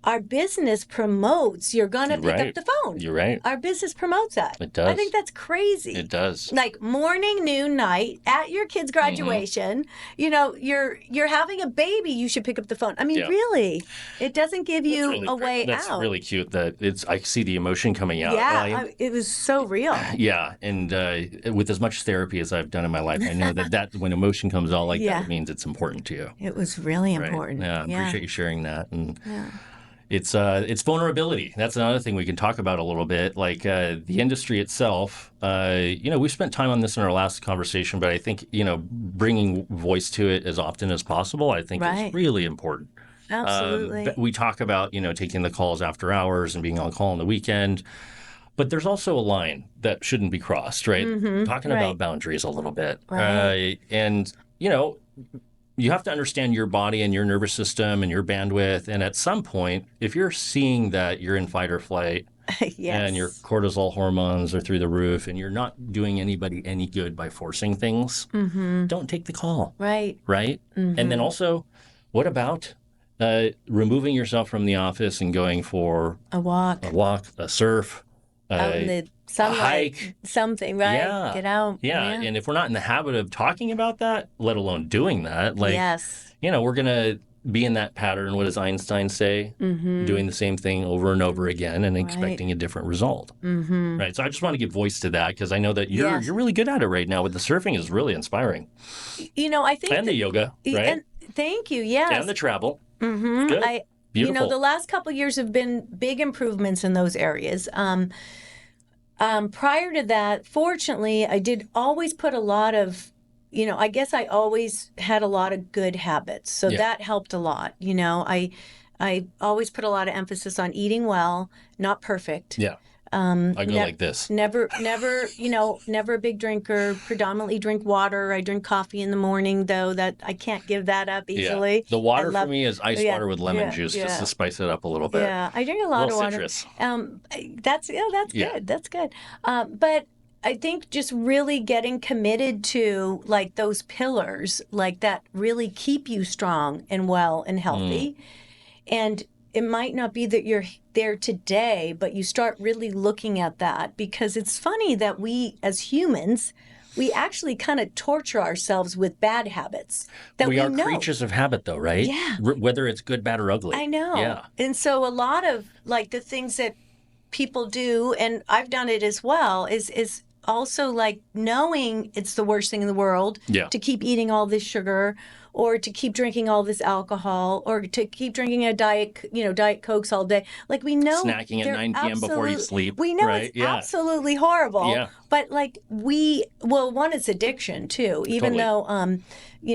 our business promotes you're going to pick right. up the phone. You're right. Our business promotes that. It does. I think that's crazy. It does. Like morning, noon, night, at your kid's graduation, you're having a baby, you should pick up the phone. I mean, Yeah. really, it doesn't give you Really a way That's out. really cute that I see the emotion coming out. Yeah, it was so real. Yeah, and with as much therapy as I've done in my life, I know that when emotion comes out like Yeah. that, it means it's important to you. It was really Right? important. Yeah, I Yeah. appreciate you sharing that. And Yeah. it's vulnerability. That's another thing we can talk about a little bit. Like the industry itself, we spent time on this in our last conversation, but I think, bringing voice to it as often as possible, I think Right. is really important. Absolutely. But we talk about, taking the calls after hours and being on call on the weekend. But there's also a line that shouldn't be crossed, right? Talking right. about boundaries a little bit. Right. And, you have to understand your body and your nervous system and your bandwidth. And at some point, if you're seeing that you're in fight or flight Yes. and your cortisol hormones are through the roof and you're not doing anybody any good by forcing things, don't take the call, Right. right? And then also, what about removing yourself from the office and going for A walk. a surf, Out in the sunlight. hike. Something, right? Yeah. Get out. Yeah, and if we're not in the habit of talking about that, let alone doing that, Yes. we're going to be in that pattern. What does Einstein say? Doing the same thing over and over again and expecting a different result. Right. So I just want to give voice to that because I know that Yes. you're really good at it right now. With the surfing is really inspiring, I think and the yoga, right? And thank you. Yes. And the travel. Mm-hmm. Good. Beautiful. The last couple of years have been big improvements in those areas. Prior to that, fortunately, I did always put a lot of, I guess I always had a lot of good habits. So that helped a lot. I always put a lot of emphasis on eating well, not perfect. Yeah. I go like this. Never, never a big drinker, predominantly drink water. I drink coffee in the morning, though, that I can't give that up easily. Yeah. The water for me is ice water with lemon juice just to spice it up a little bit. Yeah, I drink a lot of water. Citrus. That's Yeah. good. That's good. But I think just really getting committed to those pillars that really keep you strong and well and healthy. And it might not be that you're there today, but you start really looking at that, because it's funny that we as humans, we actually kind of torture ourselves with bad habits that we are know. creatures of habit, though, right? Yeah. Whether it's good, bad, or ugly. I know. Yeah. And so a lot of the things that people do, and I've done it as well, is also knowing it's the worst thing in the world Yeah. to keep eating all this sugar, or to keep drinking all this alcohol, or to keep drinking a Diet Cokes all day. Like, we know Snacking at 9 p.m. before you sleep. We know right? it's absolutely horrible. Yeah. But like one, it's addiction too, even Totally.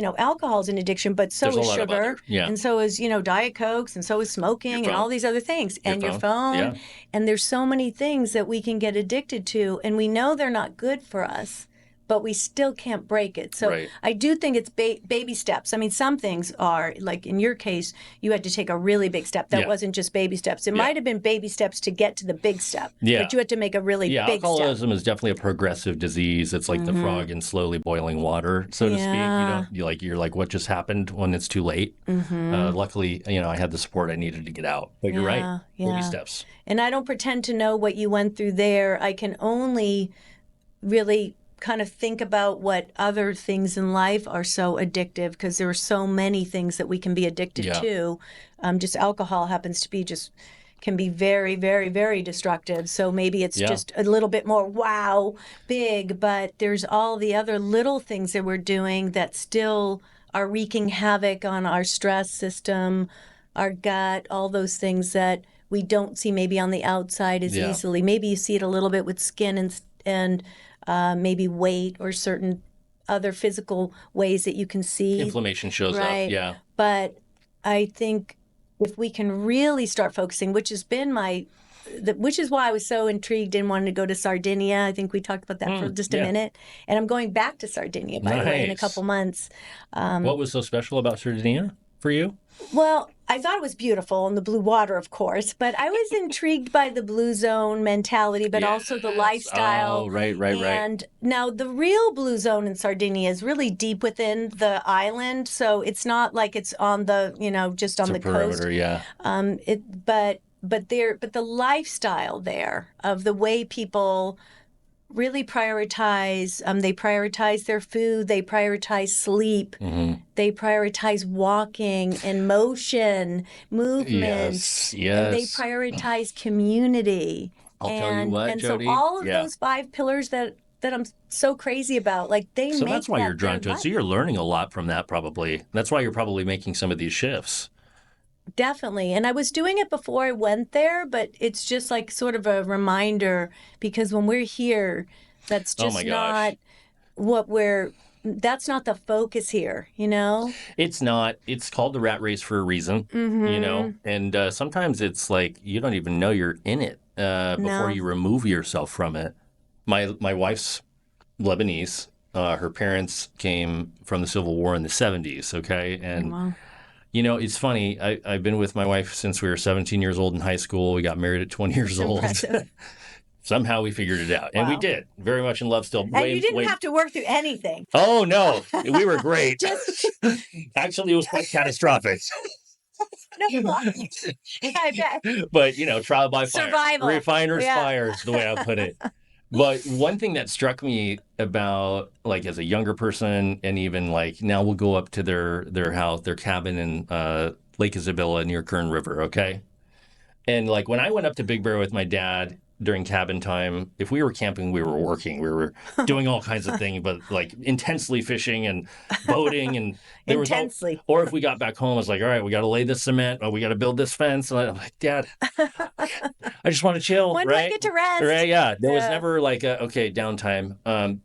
though, alcohol is an addiction, but so There's a is lot of sugar. other, yeah. And so is, Diet Cokes, and so is smoking and all these other things, and your phone. Yeah. And there's so many things that we can get addicted to, and we know they're not good for us, but we still can't break it. So Right. I do think it's baby steps. I mean, some things are, like in your case, you had to take a really big step. That Yeah. wasn't just baby steps. It might have been baby steps to get to the big step, Yeah. but you had to make a really big step. Alcoholism is definitely a progressive disease. It's like the frog in slowly boiling water, so to speak. You're like, what just happened when it's too late? Luckily, I had the support I needed to get out. But you're right. Baby steps. And I don't pretend to know what you went through there. I can only really kind of think about what other things in life are so addictive, because there are so many things that we can be addicted to. Just alcohol happens to be can be very, very, very destructive. So maybe it's just a little bit more big, but there's all the other little things that we're doing that still are wreaking havoc on our stress system, our gut, all those things that we don't see maybe on the outside as easily. Maybe you see it a little bit with skin and maybe weight or certain other physical ways that you can see. Inflammation shows up, yeah. But I think if we can really start focusing, which is why I was so intrigued and wanted to go to Sardinia. I think we talked about that for just a minute. And I'm going back to Sardinia, by the way, in a couple months. What was so special about Sardinia for you? Well, I thought it was beautiful, and the blue water, of course, but I was intrigued by the blue zone mentality, but also the lifestyle. Oh, right. And now the real blue zone in Sardinia is really deep within the island, so it's not like it's on the, just on the perimeter, coast. Yeah. But the lifestyle there of the way people really prioritize, they prioritize their food, they prioritize sleep, they prioritize walking and movement, Yes. and they prioritize community. I'll tell you what, and Jody. So all of those 5 pillars that I'm so crazy about, like So that's why you're drawn to it. So you're learning a lot from that, probably. That's why you're probably making some of these shifts. Definitely. And I was doing it before I went there, but it's just like sort of a reminder, because when we're here, that's just not that's not the focus here, It's not. It's called the rat race for a reason, and sometimes it's like you don't even know you're in it before you remove yourself from it. My wife's Lebanese. Her parents came from the Civil War in the 70s, okay? And Wow. It's funny. I've been with my wife since we were 17 years old in high school. We got married at 20 years old. Somehow we figured it out. And we did. Very much in love still. And you didn't have to work through anything. Oh, no. We were great. Actually, it was quite catastrophic. No, I bet. But, trial by fire. Survival. Refiner's fire is the way I put it. But one thing that struck me about, like, as a younger person, and even like now we'll go up to their house, their cabin in Lake Isabella near Kern River, okay? And like when I went up to Big Bear with my dad during cabin time, if we were camping, we were working. We were doing all kinds of things, but like intensely fishing and boating and there intensely. or if we got back home, I was like, all right, we got to lay this cement. Oh, we got to build this fence. And I'm like, Dad, I just want to chill. When right? do I get to rest? Right? Yeah. There was never like downtime.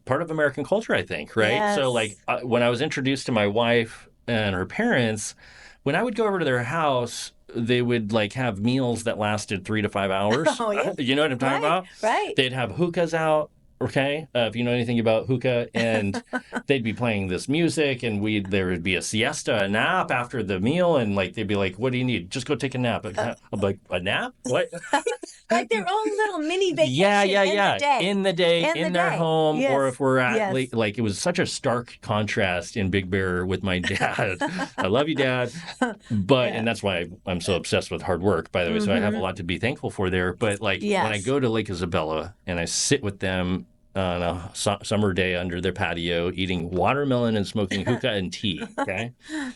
Part of American culture, I think. Right. Yes. So like when I was introduced to my wife and her parents, when I would go over to their house, they would like have meals that lasted 3 to 5 hours. Oh, yeah. You know what I'm talking about? Right. They'd have hookahs out. Okay, if you know anything about hookah, and they'd be playing this music, and there would be a siesta, a nap after the meal, and like they'd be like, "What do you need? Just go take a nap." I'm like, "A nap? What?" Like their own little mini vacation. In the day, in their home, yes. or if we're at like it was such a stark contrast in Big Bear with my dad. I love you, Dad, but and that's why I'm so obsessed with hard work, by the way. So I have a lot to be thankful for there. But like when I go to Lake Isabella and I sit with them on a summer day under their patio, eating watermelon and smoking hookah and tea. Okay,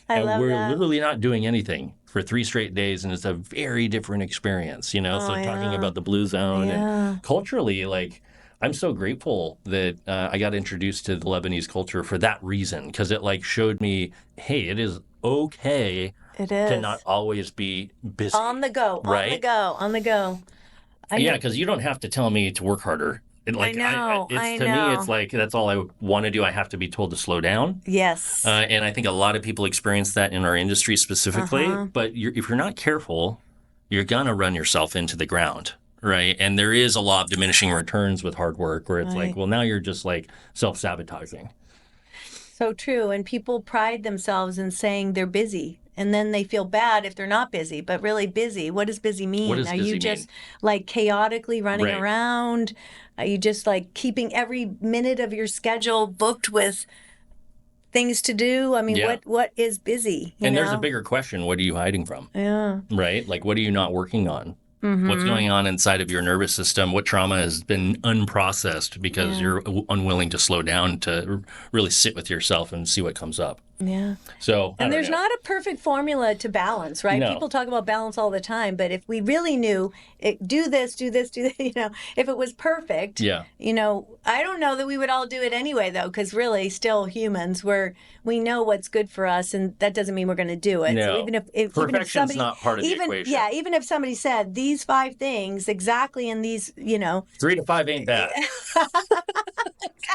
and we're literally not doing anything for 3 straight days, and it's a very different experience. So talking about the blue zone and culturally, like I'm so grateful that I got introduced to the Lebanese culture for that reason, because it like showed me, hey, it is okay It to not is. always be busy, On the go, on the right? go, on the go. I Yeah, know. because you don't have to tell me to work harder. I know. It's I to me, it's know. like that's all I want to do. I have to be told to slow down. Yes. And I think a lot of people experience that in our industry specifically. Uh-huh. But if you're not careful, you're going to run yourself into the ground. Right. And there is a law of diminishing returns with hard work where it's like, Right. well, now you're just like self sabotaging. So true. And people pride themselves in saying they're busy. And then they feel bad if they're not busy, but really busy. What does busy What mean? does Are you busy mean? just like chaotically running Right. around? Are you just like keeping every minute of your schedule booked with things to do? I mean, Yeah. what is busy, you And there's a know? bigger question. What are you hiding from? Yeah. Right? Like, what are you not working on? What's Mm-hmm. going on inside of your nervous system? What trauma has been unprocessed because Yeah. you're unwilling to slow down to really sit with yourself and see what comes up? Yeah. So, I And don't there's know. not a perfect formula to balance, right? No. People talk about balance all the time, but if we really knew it, do this, do this, do that, if it was perfect, Yeah. I don't know that we would all do it anyway, though, because really, still humans, we know what's good for us, and that doesn't mean we're going to do it. So No. even if Perfection's somebody, not part of the even equation. yeah, even if somebody said these 5 things exactly in these, 3 to 5 ain't bad.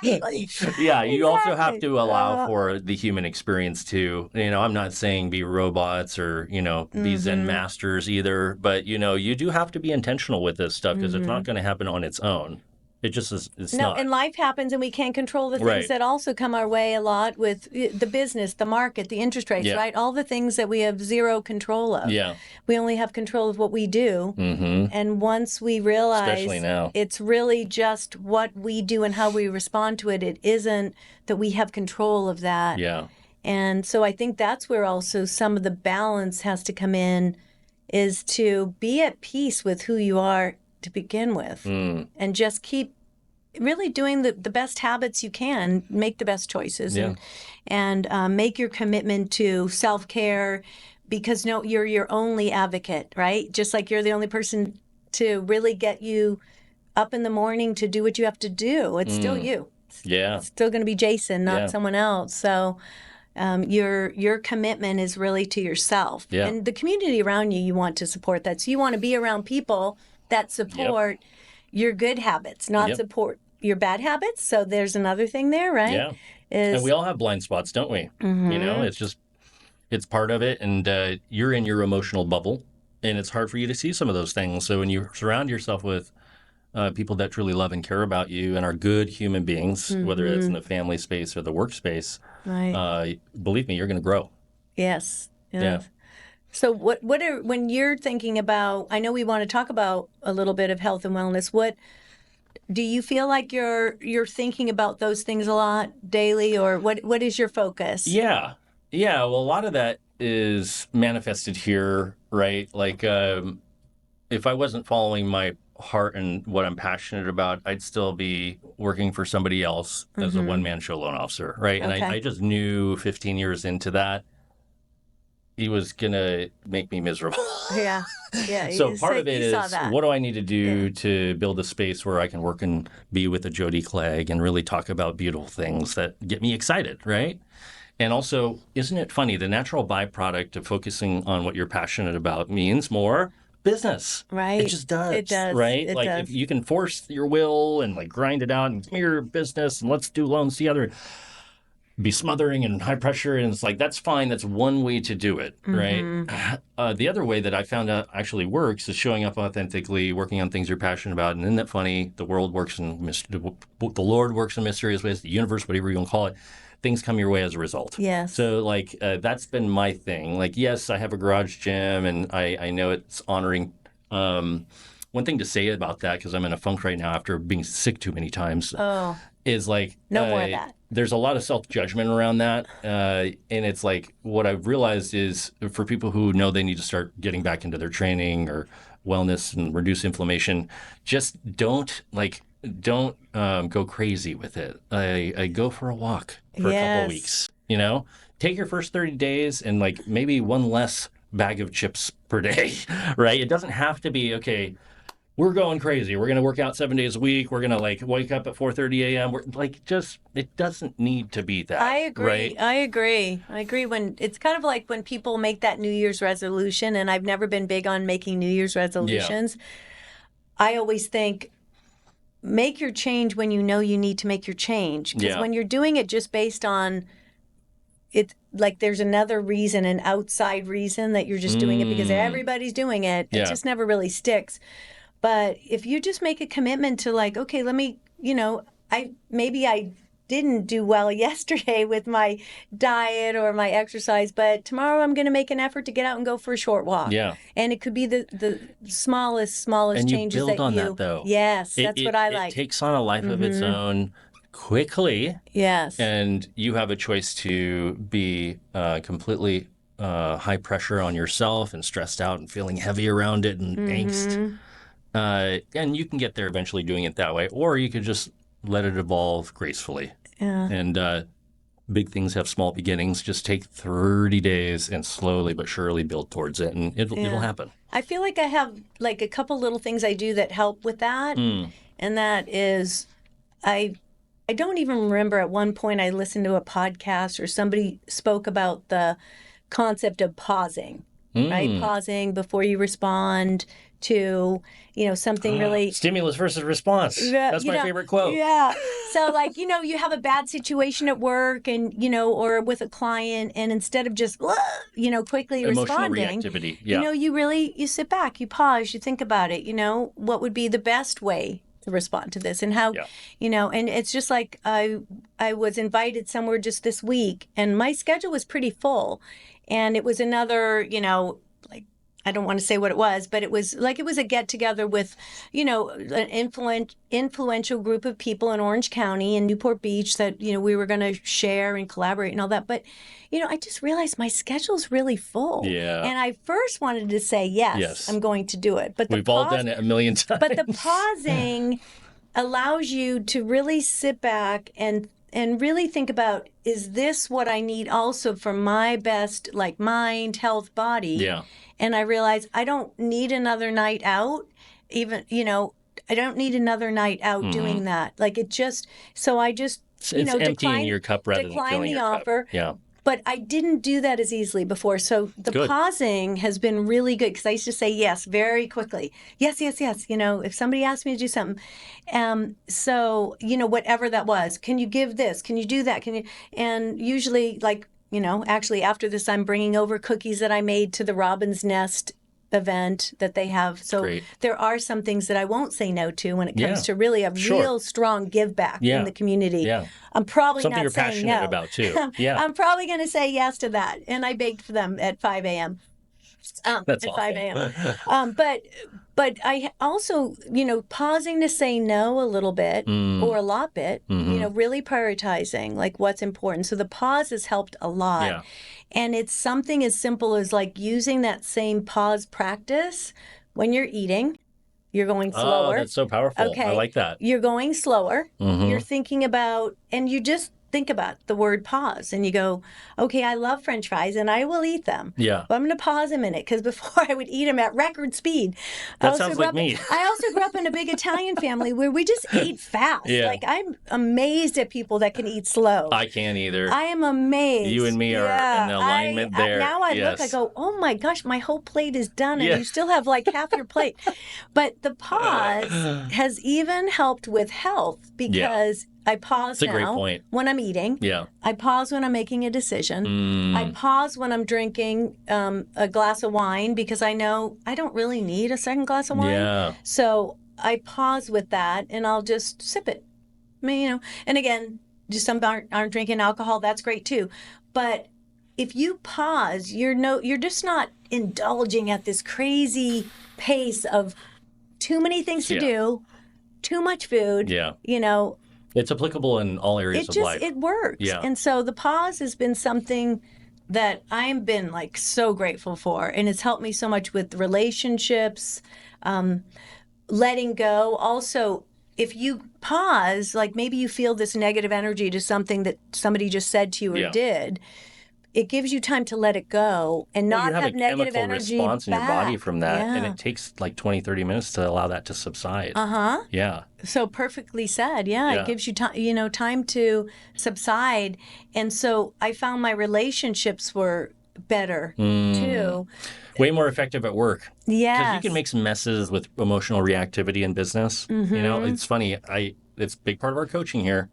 exactly, Yeah, you also have exactly. to allow for the human experience too. I'm not saying be robots or, be Zen Mm-hmm, masters either, but you do have to be intentional with this stuff because it's mm-hmm. not going to happen on its own. It just is, it's No, not. and life happens, and we can't control the things Right. that also come our way a lot with the business, the market, the interest rates, Yeah. right? All the things that we have zero control of. Yeah. We only have control of what we do. Mm-hmm. And once we Especially realize now. it's really just what we do and how we respond to it, it isn't that we have control of that. Yeah. And so I think that's where also some of the balance has to come in, is to be at peace with who you are to begin with Mm. and just keep really doing the best habits you can, make the best choices, Yeah. and make your commitment to self-care, because no, you're your only advocate, right? Just like you're the only person to really get you up in the morning to do what you have to do. It's still you. Yeah. It's still going to be Jason, not Yeah. someone else. So your commitment is really to yourself. Yeah. And the community around you want to support that. So you want to be around people that support your good habits, not Yep. support your bad habits. So there's another thing there, right? Yeah. And we all have blind spots, don't we? Mm-hmm. It's part of it. And you're in your emotional bubble, and it's hard for you to see some of those things. So when you surround yourself with people that truly love and care about you and are good human beings, whether it's in the family space or the workspace, Right. believe me, you're going to grow. Yes. Yeah. Yes. So what are, when you're thinking about, I know we want to talk about a little bit of health and wellness. What do you feel like you're thinking about those things a lot daily, or what is your focus? Yeah. Yeah. Well, a lot of that is manifested here, right? Like, if I wasn't following my heart and what I'm passionate about, I'd still be working for somebody else as a one-man show loan officer, right? And Okay. I just knew 15 years into that, he was going to make me miserable. Yeah. Yeah. So part of it you saw is, that. what do I need to do to build a space where I can work and be with a Jody Clegg and really talk about beautiful things that get me excited, right? And also, isn't it funny? The natural byproduct of focusing on what you're passionate about means more business. Right. It just does. It does. Right? It Like, does. if you can force your will and like grind it out and come here, business, and let's do loans together, be smothering and high pressure. And it's like, that's fine. That's one way to do it. Right. The other way that I found out actually works is showing up authentically, working on things you're passionate about. And isn't that funny? The Lord works in mysterious ways, the universe, whatever you want to call it. Things come your way as a result. Yes. So like that's been my thing. Like, yes, I have a garage gym and I know it's honoring. One thing to say about that, because I'm in a funk right now after being sick too many times, Oh, is like no more of that. There's a lot of self-judgment around that. And it's like, what I've realized is, for people who know they need to start getting back into their training or wellness and reduce inflammation, just don't go crazy with it. I go for a walk for a couple of weeks, take your first 30 days and like maybe one less bag of chips per day, right? It doesn't have to be, okay, we're going crazy. We're going to work out 7 days a week. We're going to like wake up at 4:30 a.m. We're like, just, it doesn't need to be that. I agree. Right? I agree. When it's kind of like when people make that New Year's resolution, and I've never been big on making New Year's resolutions. I always think, make your change when you know you need to make your change. Because when you're doing it just based on it, like there's another reason, an outside reason that you're just doing it because everybody's doing it. It just never really sticks. But if you just make a commitment to like, okay, let me, I didn't do well yesterday with my diet or my exercise, but tomorrow I'm going to make an effort to get out and go for a short walk. Yeah. And it could be the smallest And you changes build that on that, though. Yes, that's what I like. It takes on a life of its own quickly. Yes. And you have a choice to be completely high pressure on yourself and stressed out and feeling heavy around it and angst. And you can get there eventually doing it that way. Or you could just let it evolve gracefully. Yeah. And big things have small beginnings. Just take 30 days and slowly but surely build towards it, and it'll happen. I feel like I have like a couple little things I do that help with that. And that is, I don't even remember at one point I listened to a podcast or somebody spoke about the concept of pausing, right? Pausing before you respond to, something really... Stimulus versus response. That's my favorite quote. Yeah. So like, you have a bad situation at work and, or with a client, and instead of just, quickly Emotional responding, reactivity. Yeah. you sit back, you pause, you think about it, what would be the best way to respond to this and how, and it's just like I was invited somewhere just this week and my schedule was pretty full, and it was another, like, I don't want to say what it was, but it was a get together with, an influential group of people in Orange County and Newport Beach that, we were going to share and collaborate and all that. But, I just realized my schedule's really full. Yeah. And I first wanted to say, yes, I'm going to do it. But we've all done it a million times. But the pausing allows you to really sit back and really think about, is this what I need also for my best, like, mind, health, body? Yeah. And I realized I don't need another night out, even, I don't need another night out doing that. Like, it just, so I just, it's emptying your cup rather than filling your offer. Cup. Yeah. But I didn't do that as easily before. So the pausing has been really good because I used to say yes very quickly. Yes. If somebody asked me to do something. So, whatever that was, can you give this? Can you do that? And usually, like, actually after this, I'm bringing over cookies that I made to the Robin's Nest event that they have. So there are some things that I won't say no to when it comes to really a real strong give back in the community. Yeah. I'm probably something not you're saying passionate no. about too. Yeah. I'm probably going to say yes to that. And I baked for them at 5 a.m. That's at awesome. 5 a.m. But I also, pausing to say no a little bit or a lot bit, really prioritizing like what's important. So the pause has helped a lot. Yeah. And it's something as simple as like using that same pause practice when you're eating. You're going slower. Oh, that's so powerful. Okay. I like that. You're going slower. You're thinking about, and you just think about the word pause and you go, okay, I love French fries and I will eat them. Yeah. But I'm going to pause a minute because before I would eat them at record speed. That sounds like me. I also grew up in a big Italian family where we just ate fast. Yeah. Like, I'm amazed at people that can eat slow. I can't either. I am amazed. You and me are in alignment there. Now I look, I go, oh my gosh, my whole plate is done and you still have like half your plate. But the pause has even helped with health because I pause That's a great point. when I'm eating. Yeah. I pause when I'm making a decision. I pause when I'm drinking a glass of wine because I know I don't really need a second glass of wine. Yeah. So I pause with that and I'll just sip it. I mean, and again, just some aren't drinking alcohol. That's great too. But if you pause, you're just not indulging at this crazy pace of too many things to do, too much food. Yeah. It's applicable in all areas of life. It works. Yeah. And so the pause has been something that I've been like so grateful for. And it's helped me so much with relationships, letting go. Also, if you pause, like maybe you feel this negative energy to something that somebody just said to you or did, it gives you time to let it go and Well, not you have have a negative chemical energy response in your body back. from that, and Yeah. it takes like 20, 30 minutes to allow that to subside. Uh-huh. Yeah. So perfectly said. Yeah, it Yeah. gives you time, time to subside. And so I found my relationships were better too. Way more effective at work. Because you can Yes. make some messes with emotional reactivity in business. It's funny. It's a big part of our coaching here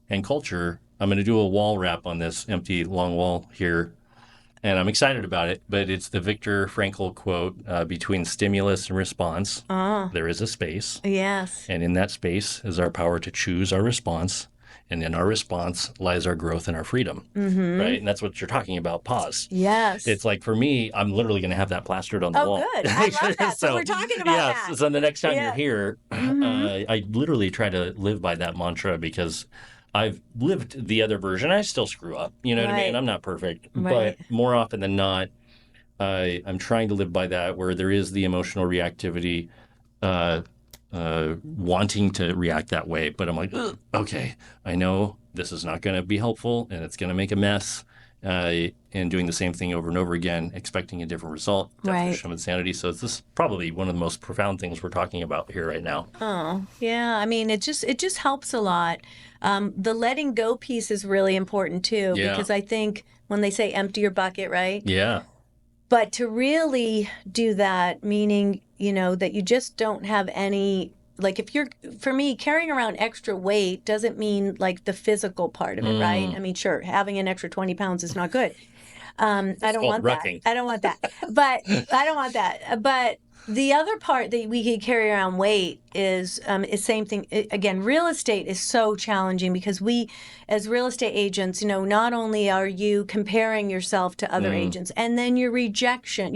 and culture. I'm going to do a wall wrap on this empty long wall here, and I'm excited about it. But it's the Viktor Frankl quote: "Between stimulus and response, Oh, there is a space, yes. and in that space is our power to choose our response, and in our response lies our growth and our freedom." Right, and that's what you're talking about. Pause. Yes. It's like for me, I'm literally going to have that plastered on the Oh, wall. good. I love that. So we're talking about yes. that. So the next time you're Yeah. here, I literally try to live by that mantra because I've lived the other version. I still screw up. You know what I mean? Right. I'm not perfect, Right. but more often than not, I'm trying to live by that where there is the emotional reactivity. Uh, Wanting to react that way, but I'm like, "Ugh, okay, I know this is not going to be helpful and it's going to make a mess. And doing the same thing over and over again, expecting a different result, Right. definition of insanity. So it's this probably one of the most profound things we're talking about here right now. Oh, yeah. I mean, it just helps a lot. The letting go piece is really important too, Yeah. because I think when they say empty your bucket, right? Yeah. But to really do that, meaning, that you just don't have any, like for me, carrying around extra weight doesn't mean like the physical part of it, right? I mean, sure, having an extra 20 pounds is not good. I don't called want that. rucking. I don't want that. But I don't want that. But the other part that we could carry around weight is same thing. Again, real estate is so challenging because we, as real estate agents, not only are you comparing yourself to other agents, and then you're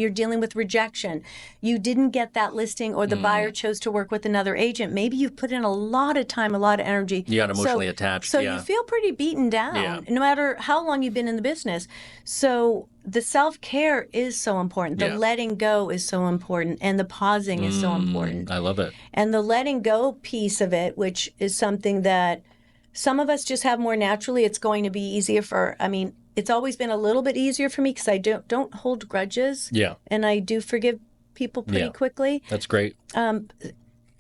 dealing with rejection. You didn't get that listing, or the buyer chose to work with another agent. Maybe you've put in a lot of time, a lot of energy. You got emotionally attached. So Yeah. you feel pretty beaten down, Yeah. no matter how long you've been in the business. So the self-care is so important. The Yeah. letting go is so important. And the pausing is so important. I love it. And the letting go piece of it, which is something that some of us just have more naturally, it's going to be easier it's always been a little bit easier for me because I don't hold grudges. Yeah. And I do forgive people pretty quickly. That's great.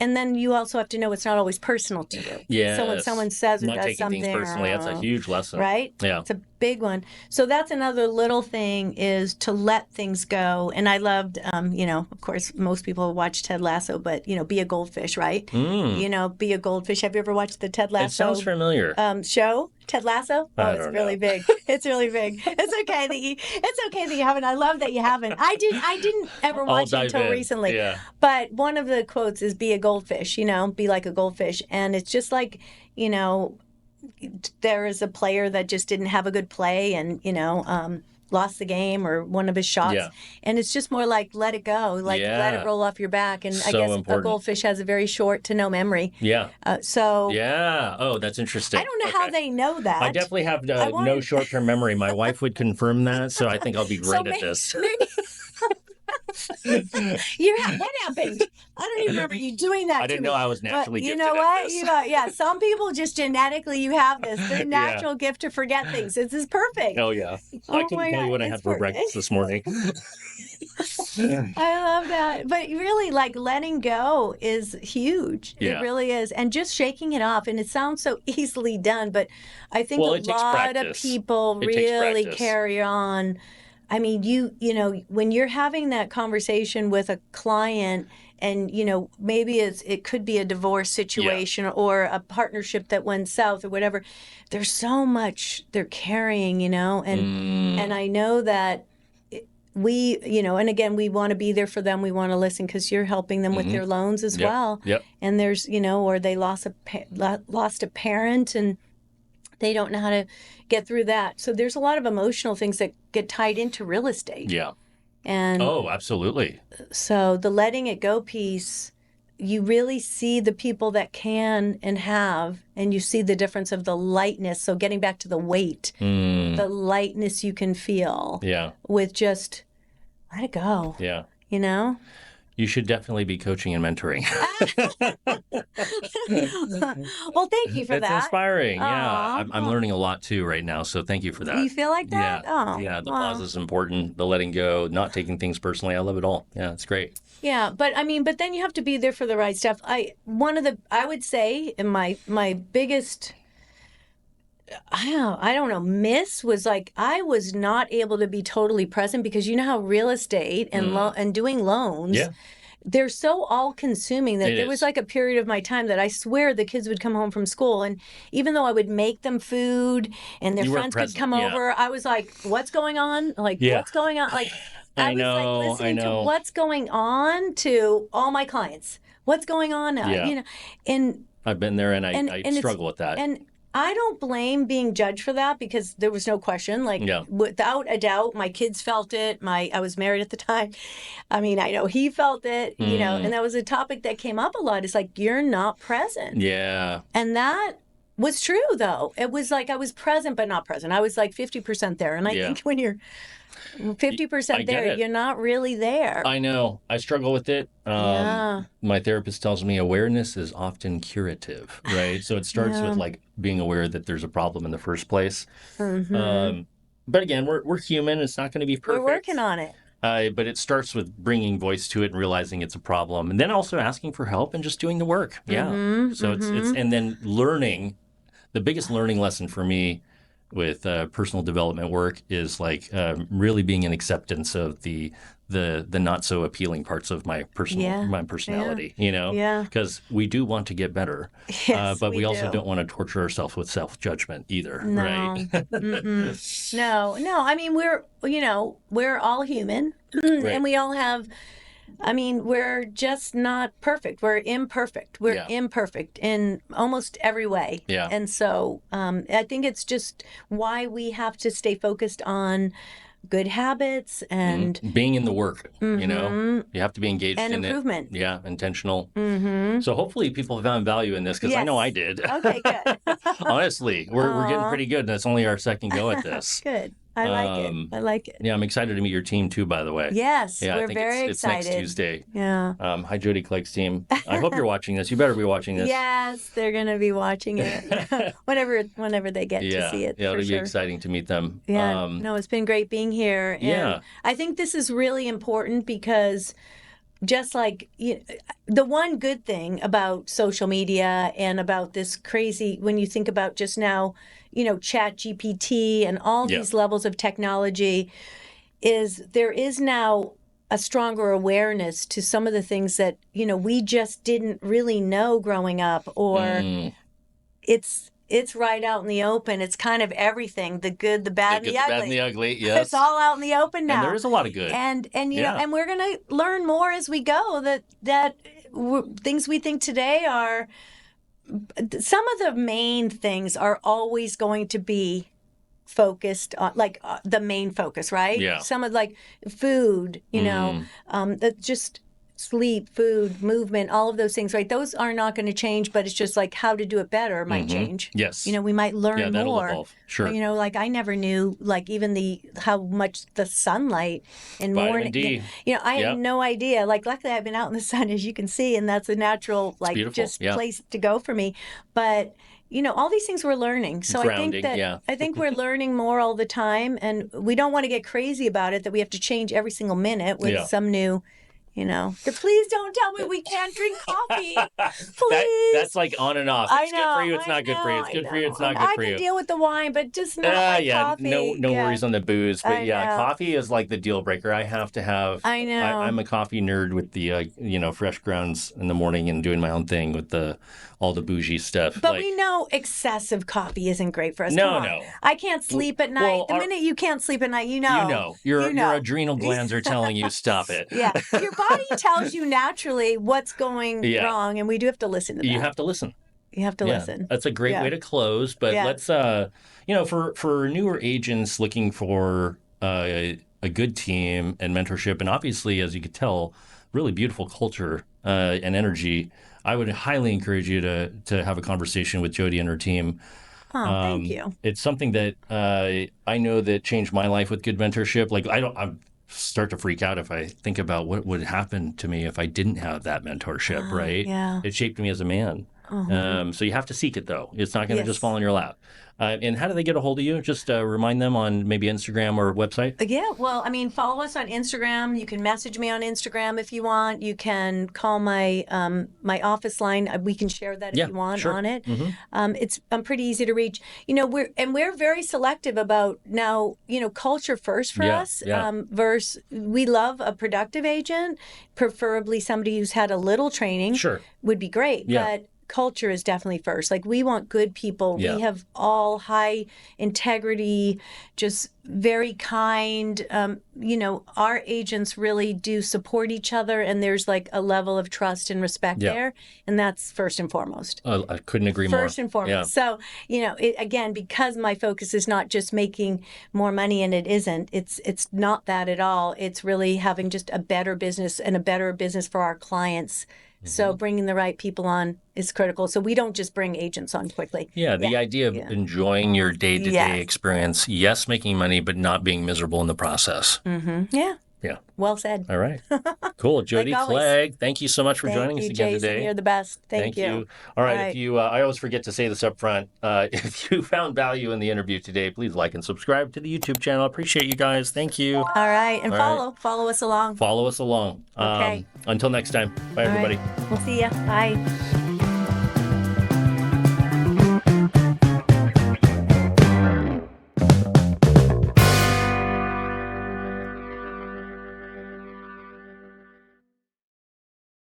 And then you also have to know it's not always personal to you. Yeah. So when someone says or not does taking something, things personally, that's a huge lesson. right? Yeah. It's a big one. So that's another little thing, is to let things go. And I loved, of course, most people watch Ted Lasso, but, be a goldfish, right? Be a goldfish. Have you ever watched the Ted Lasso? It sounds familiar. Show? Ted Lasso? Oh, it's really big. It's really big. It's okay that you haven't. I love that you haven't. I didn't ever watch it until recently. Yeah. But one of the quotes is be a goldfish, be like a goldfish. And it's just like, there is a player that just didn't have a good play and, lost the game or one of his shots. Yeah. And it's just more like, let it go, let it roll off your back. And I guess important. a goldfish has a very short to no memory. Yeah. So Yeah. Oh, that's interesting. I don't know how they know that. I definitely have no short-term memory. My wife would confirm that, so I think I'll be great at this. What happened? I don't even remember you doing that. I didn't know I was naturally gifted. You know what? At this. Some people just genetically you have this natural gift to forget things. This is perfect. Oh yeah. I couldn't tell you what I had for breakfast this morning. I love that. But really, like, letting go is huge. Yeah. It really is. And just shaking it off. And it sounds so easily done, but I think a lot of people really carry on. I mean, when you're having that conversation with a client and, maybe it could be a divorce situation or a partnership that went south or whatever, there's so much they're carrying, and I know that we, and again, we want to be there for them. We want to listen because you're helping them with their loans as well. Yep. And there's, or they lost a parent and they don't know how to get through that. So there's a lot of emotional things that get tied into real estate. Yeah. And absolutely. so the letting it go piece, you really see the people that can and have, and you see the difference of the lightness. So getting back to the weight, the lightness you can feel with just let it go. Yeah. You should definitely be coaching and mentoring. Well, thank you for It's that. inspiring. Yeah. Aw. I'm learning a lot too right now. So thank you for that. You feel like Yeah. that? Oh, Yeah. The wow. pause is important. The letting go, not taking things personally. I love it all. Yeah. It's great. Yeah, but I mean, but then you have to be there for the right stuff. I would say, and my biggest, I don't know, miss was like I was not able to be totally present because you know how real estate and and doing loans, Yeah. they're so all consuming that It there is. was like a period of my time that I swear the kids would come home from school, and even though I would make them food and their You weren't friends could present. come Yeah. over, I was like, what's going on? Like, Yeah. what's going on? Like, I was like I listening to know. what's going on to all my clients. What's going on now? Yeah. You know, and I've been there and I it's- struggle with that. And I don't blame being judged for that because there was no question. Like, Yeah. without a doubt, my kids felt it. I was married at the time. I mean, I know he felt it, you know, and that was a topic that came up a lot. It's like, you're not present. Yeah. And that was true, though. It was like I was present, but not present. I was like 50% there. And I Yeah. think when you're I 50% get there, it. you're not really there. I know. I struggle with it. Yeah. My therapist tells me awareness is often curative, right? So it starts with like being aware that there's a problem in the first place. But again, we're human. It's not going to be perfect. We're working on it. But it starts with bringing voice to it and realizing it's a problem, and then also asking for help and just doing the work. Yeah. So it's and then learning. The biggest learning lesson for me with personal development work is like really being in acceptance of the not so appealing parts of my personality. You know, Yeah. because we do want to get better, Yes, but we also do. don't want to torture ourselves with self-judgment either, No. right? No. I mean, we're all human, and we all have. I mean, we're just not perfect. We're imperfect. We're Yeah. imperfect in almost every way. Yeah. And so I think it's just why we have to stay focused on good habits and being in the work, you know, you have to be engaged and in improvement. it. Yeah, intentional. So hopefully people found value in this because I know I Yes. did. Okay, good. Honestly, we're getting pretty good, and it's only our second go at this. Good. I like it. I like it. Yeah, I'm excited to meet your team too, by the way. Yes, Yeah, I we're think very it's next excited. Tuesday. Yeah. Hi, Jody, Clegg's team. I hope you're watching this. You better be watching this. Yes, they're going to be watching it whenever they get to see it. Yeah, for it'll be sure. exciting to meet them. Yeah, no, it's been great being here. And Yeah. I think this is really important because just like the one good thing about social media and about this crazy, when you think about just now, Chat GPT and all these levels of technology, is there is now a stronger awareness to some of the things that, we just didn't really know growing up, or it's right out in the open. It's kind of everything, the good, the bad, The and good, the the bad, ugly. and the ugly, yes. It's all out in the open now. And there is a lot of good. And Yeah. and we're going to learn more as we go that things we think today are some of the main things are always going to be focused on, like the main focus, right? Yeah. Some of like food, just sleep, food, movement, all of those things, right? Those are not going to change, but it's just like how to do it better might change. Yes. We might learn that'll more. evolve. Sure. But, like I never knew, like even how much the sunlight in Vitamin morning. D. I Yep. had no idea. Like luckily I've been out in the sun, as you can see, and that's a natural, like beautiful. just Yeah. place to go for me. But all these things we're learning. So Grounding, I think we're learning more all the time, and we don't want to get crazy about it that we have to change every single minute with some new. Please don't tell me we can't drink coffee. Please. That's like on and off. It's good for you. It's not good for you. It's good for you. It's not good for you. I can deal with the wine, but just not like coffee. No worries on the booze. But I know. coffee is like the deal breaker. I have to have. I know. I'm a coffee nerd with the fresh grounds in the morning and doing my own thing with all the bougie stuff. But we know excessive coffee isn't great for us. No, Come on. no. I can't sleep at night. The minute you can't sleep at night, your adrenal glands are telling you stop it. Yeah, your body tells you naturally what's going wrong, and we do have to listen to that. You have to listen. You have to listen. That's a great way to close. But let's, for newer agents looking for a good team and mentorship, and obviously, as you could tell, really beautiful culture and energy, I would highly encourage you to have a conversation with Jody and her team. Oh, thank you. It's something that I know that changed my life with good mentorship. Like start to freak out if I think about what would happen to me if I didn't have that mentorship, right? Yeah. It shaped me as a man. So you have to seek it, though. It's not going to just Yes. fall in your lap. And how do they get a hold of you? Just remind them on maybe Instagram or website. Yeah, well, I mean, follow us on Instagram. You can message me on Instagram if you want. You can call my my office line. We can share that if Yeah, you want sure. on it. It's pretty easy to reach. You know, we're very selective about now. You know, culture first for Yeah, us. yeah. Versus we love a productive agent, preferably somebody who's had a little training. Sure. Would be great, Yeah. but culture is definitely first. Like we want good people. Yeah. We have all high integrity, just very kind. You know, our agents really do support each other, and there's like a level of trust and respect Yeah. there, and that's first and foremost. I couldn't agree more. First and foremost. So, you know, again, because my focus is not just making more money, and it isn't. It's not that at all. It's really having just a better business and a better business for our clients. So bringing the right people on is critical. So we don't just bring agents on quickly. Yeah, the idea of enjoying your day-to-day Yes. experience, yes, making money, but not being miserable in the process. Yeah. Yeah. Well said. All right. Cool. Jody always. Clegg, thank you so much for joining us Thank you, again Jason. today. You're the best. Thank you. All right. If you, I always forget to say this up front. If you found value in the interview today, please like and subscribe to the YouTube channel. I appreciate you guys. Thank you. All right. And All follow us along. Follow us along. Okay. Until next time. Bye, All right. everybody. We'll see ya. Bye.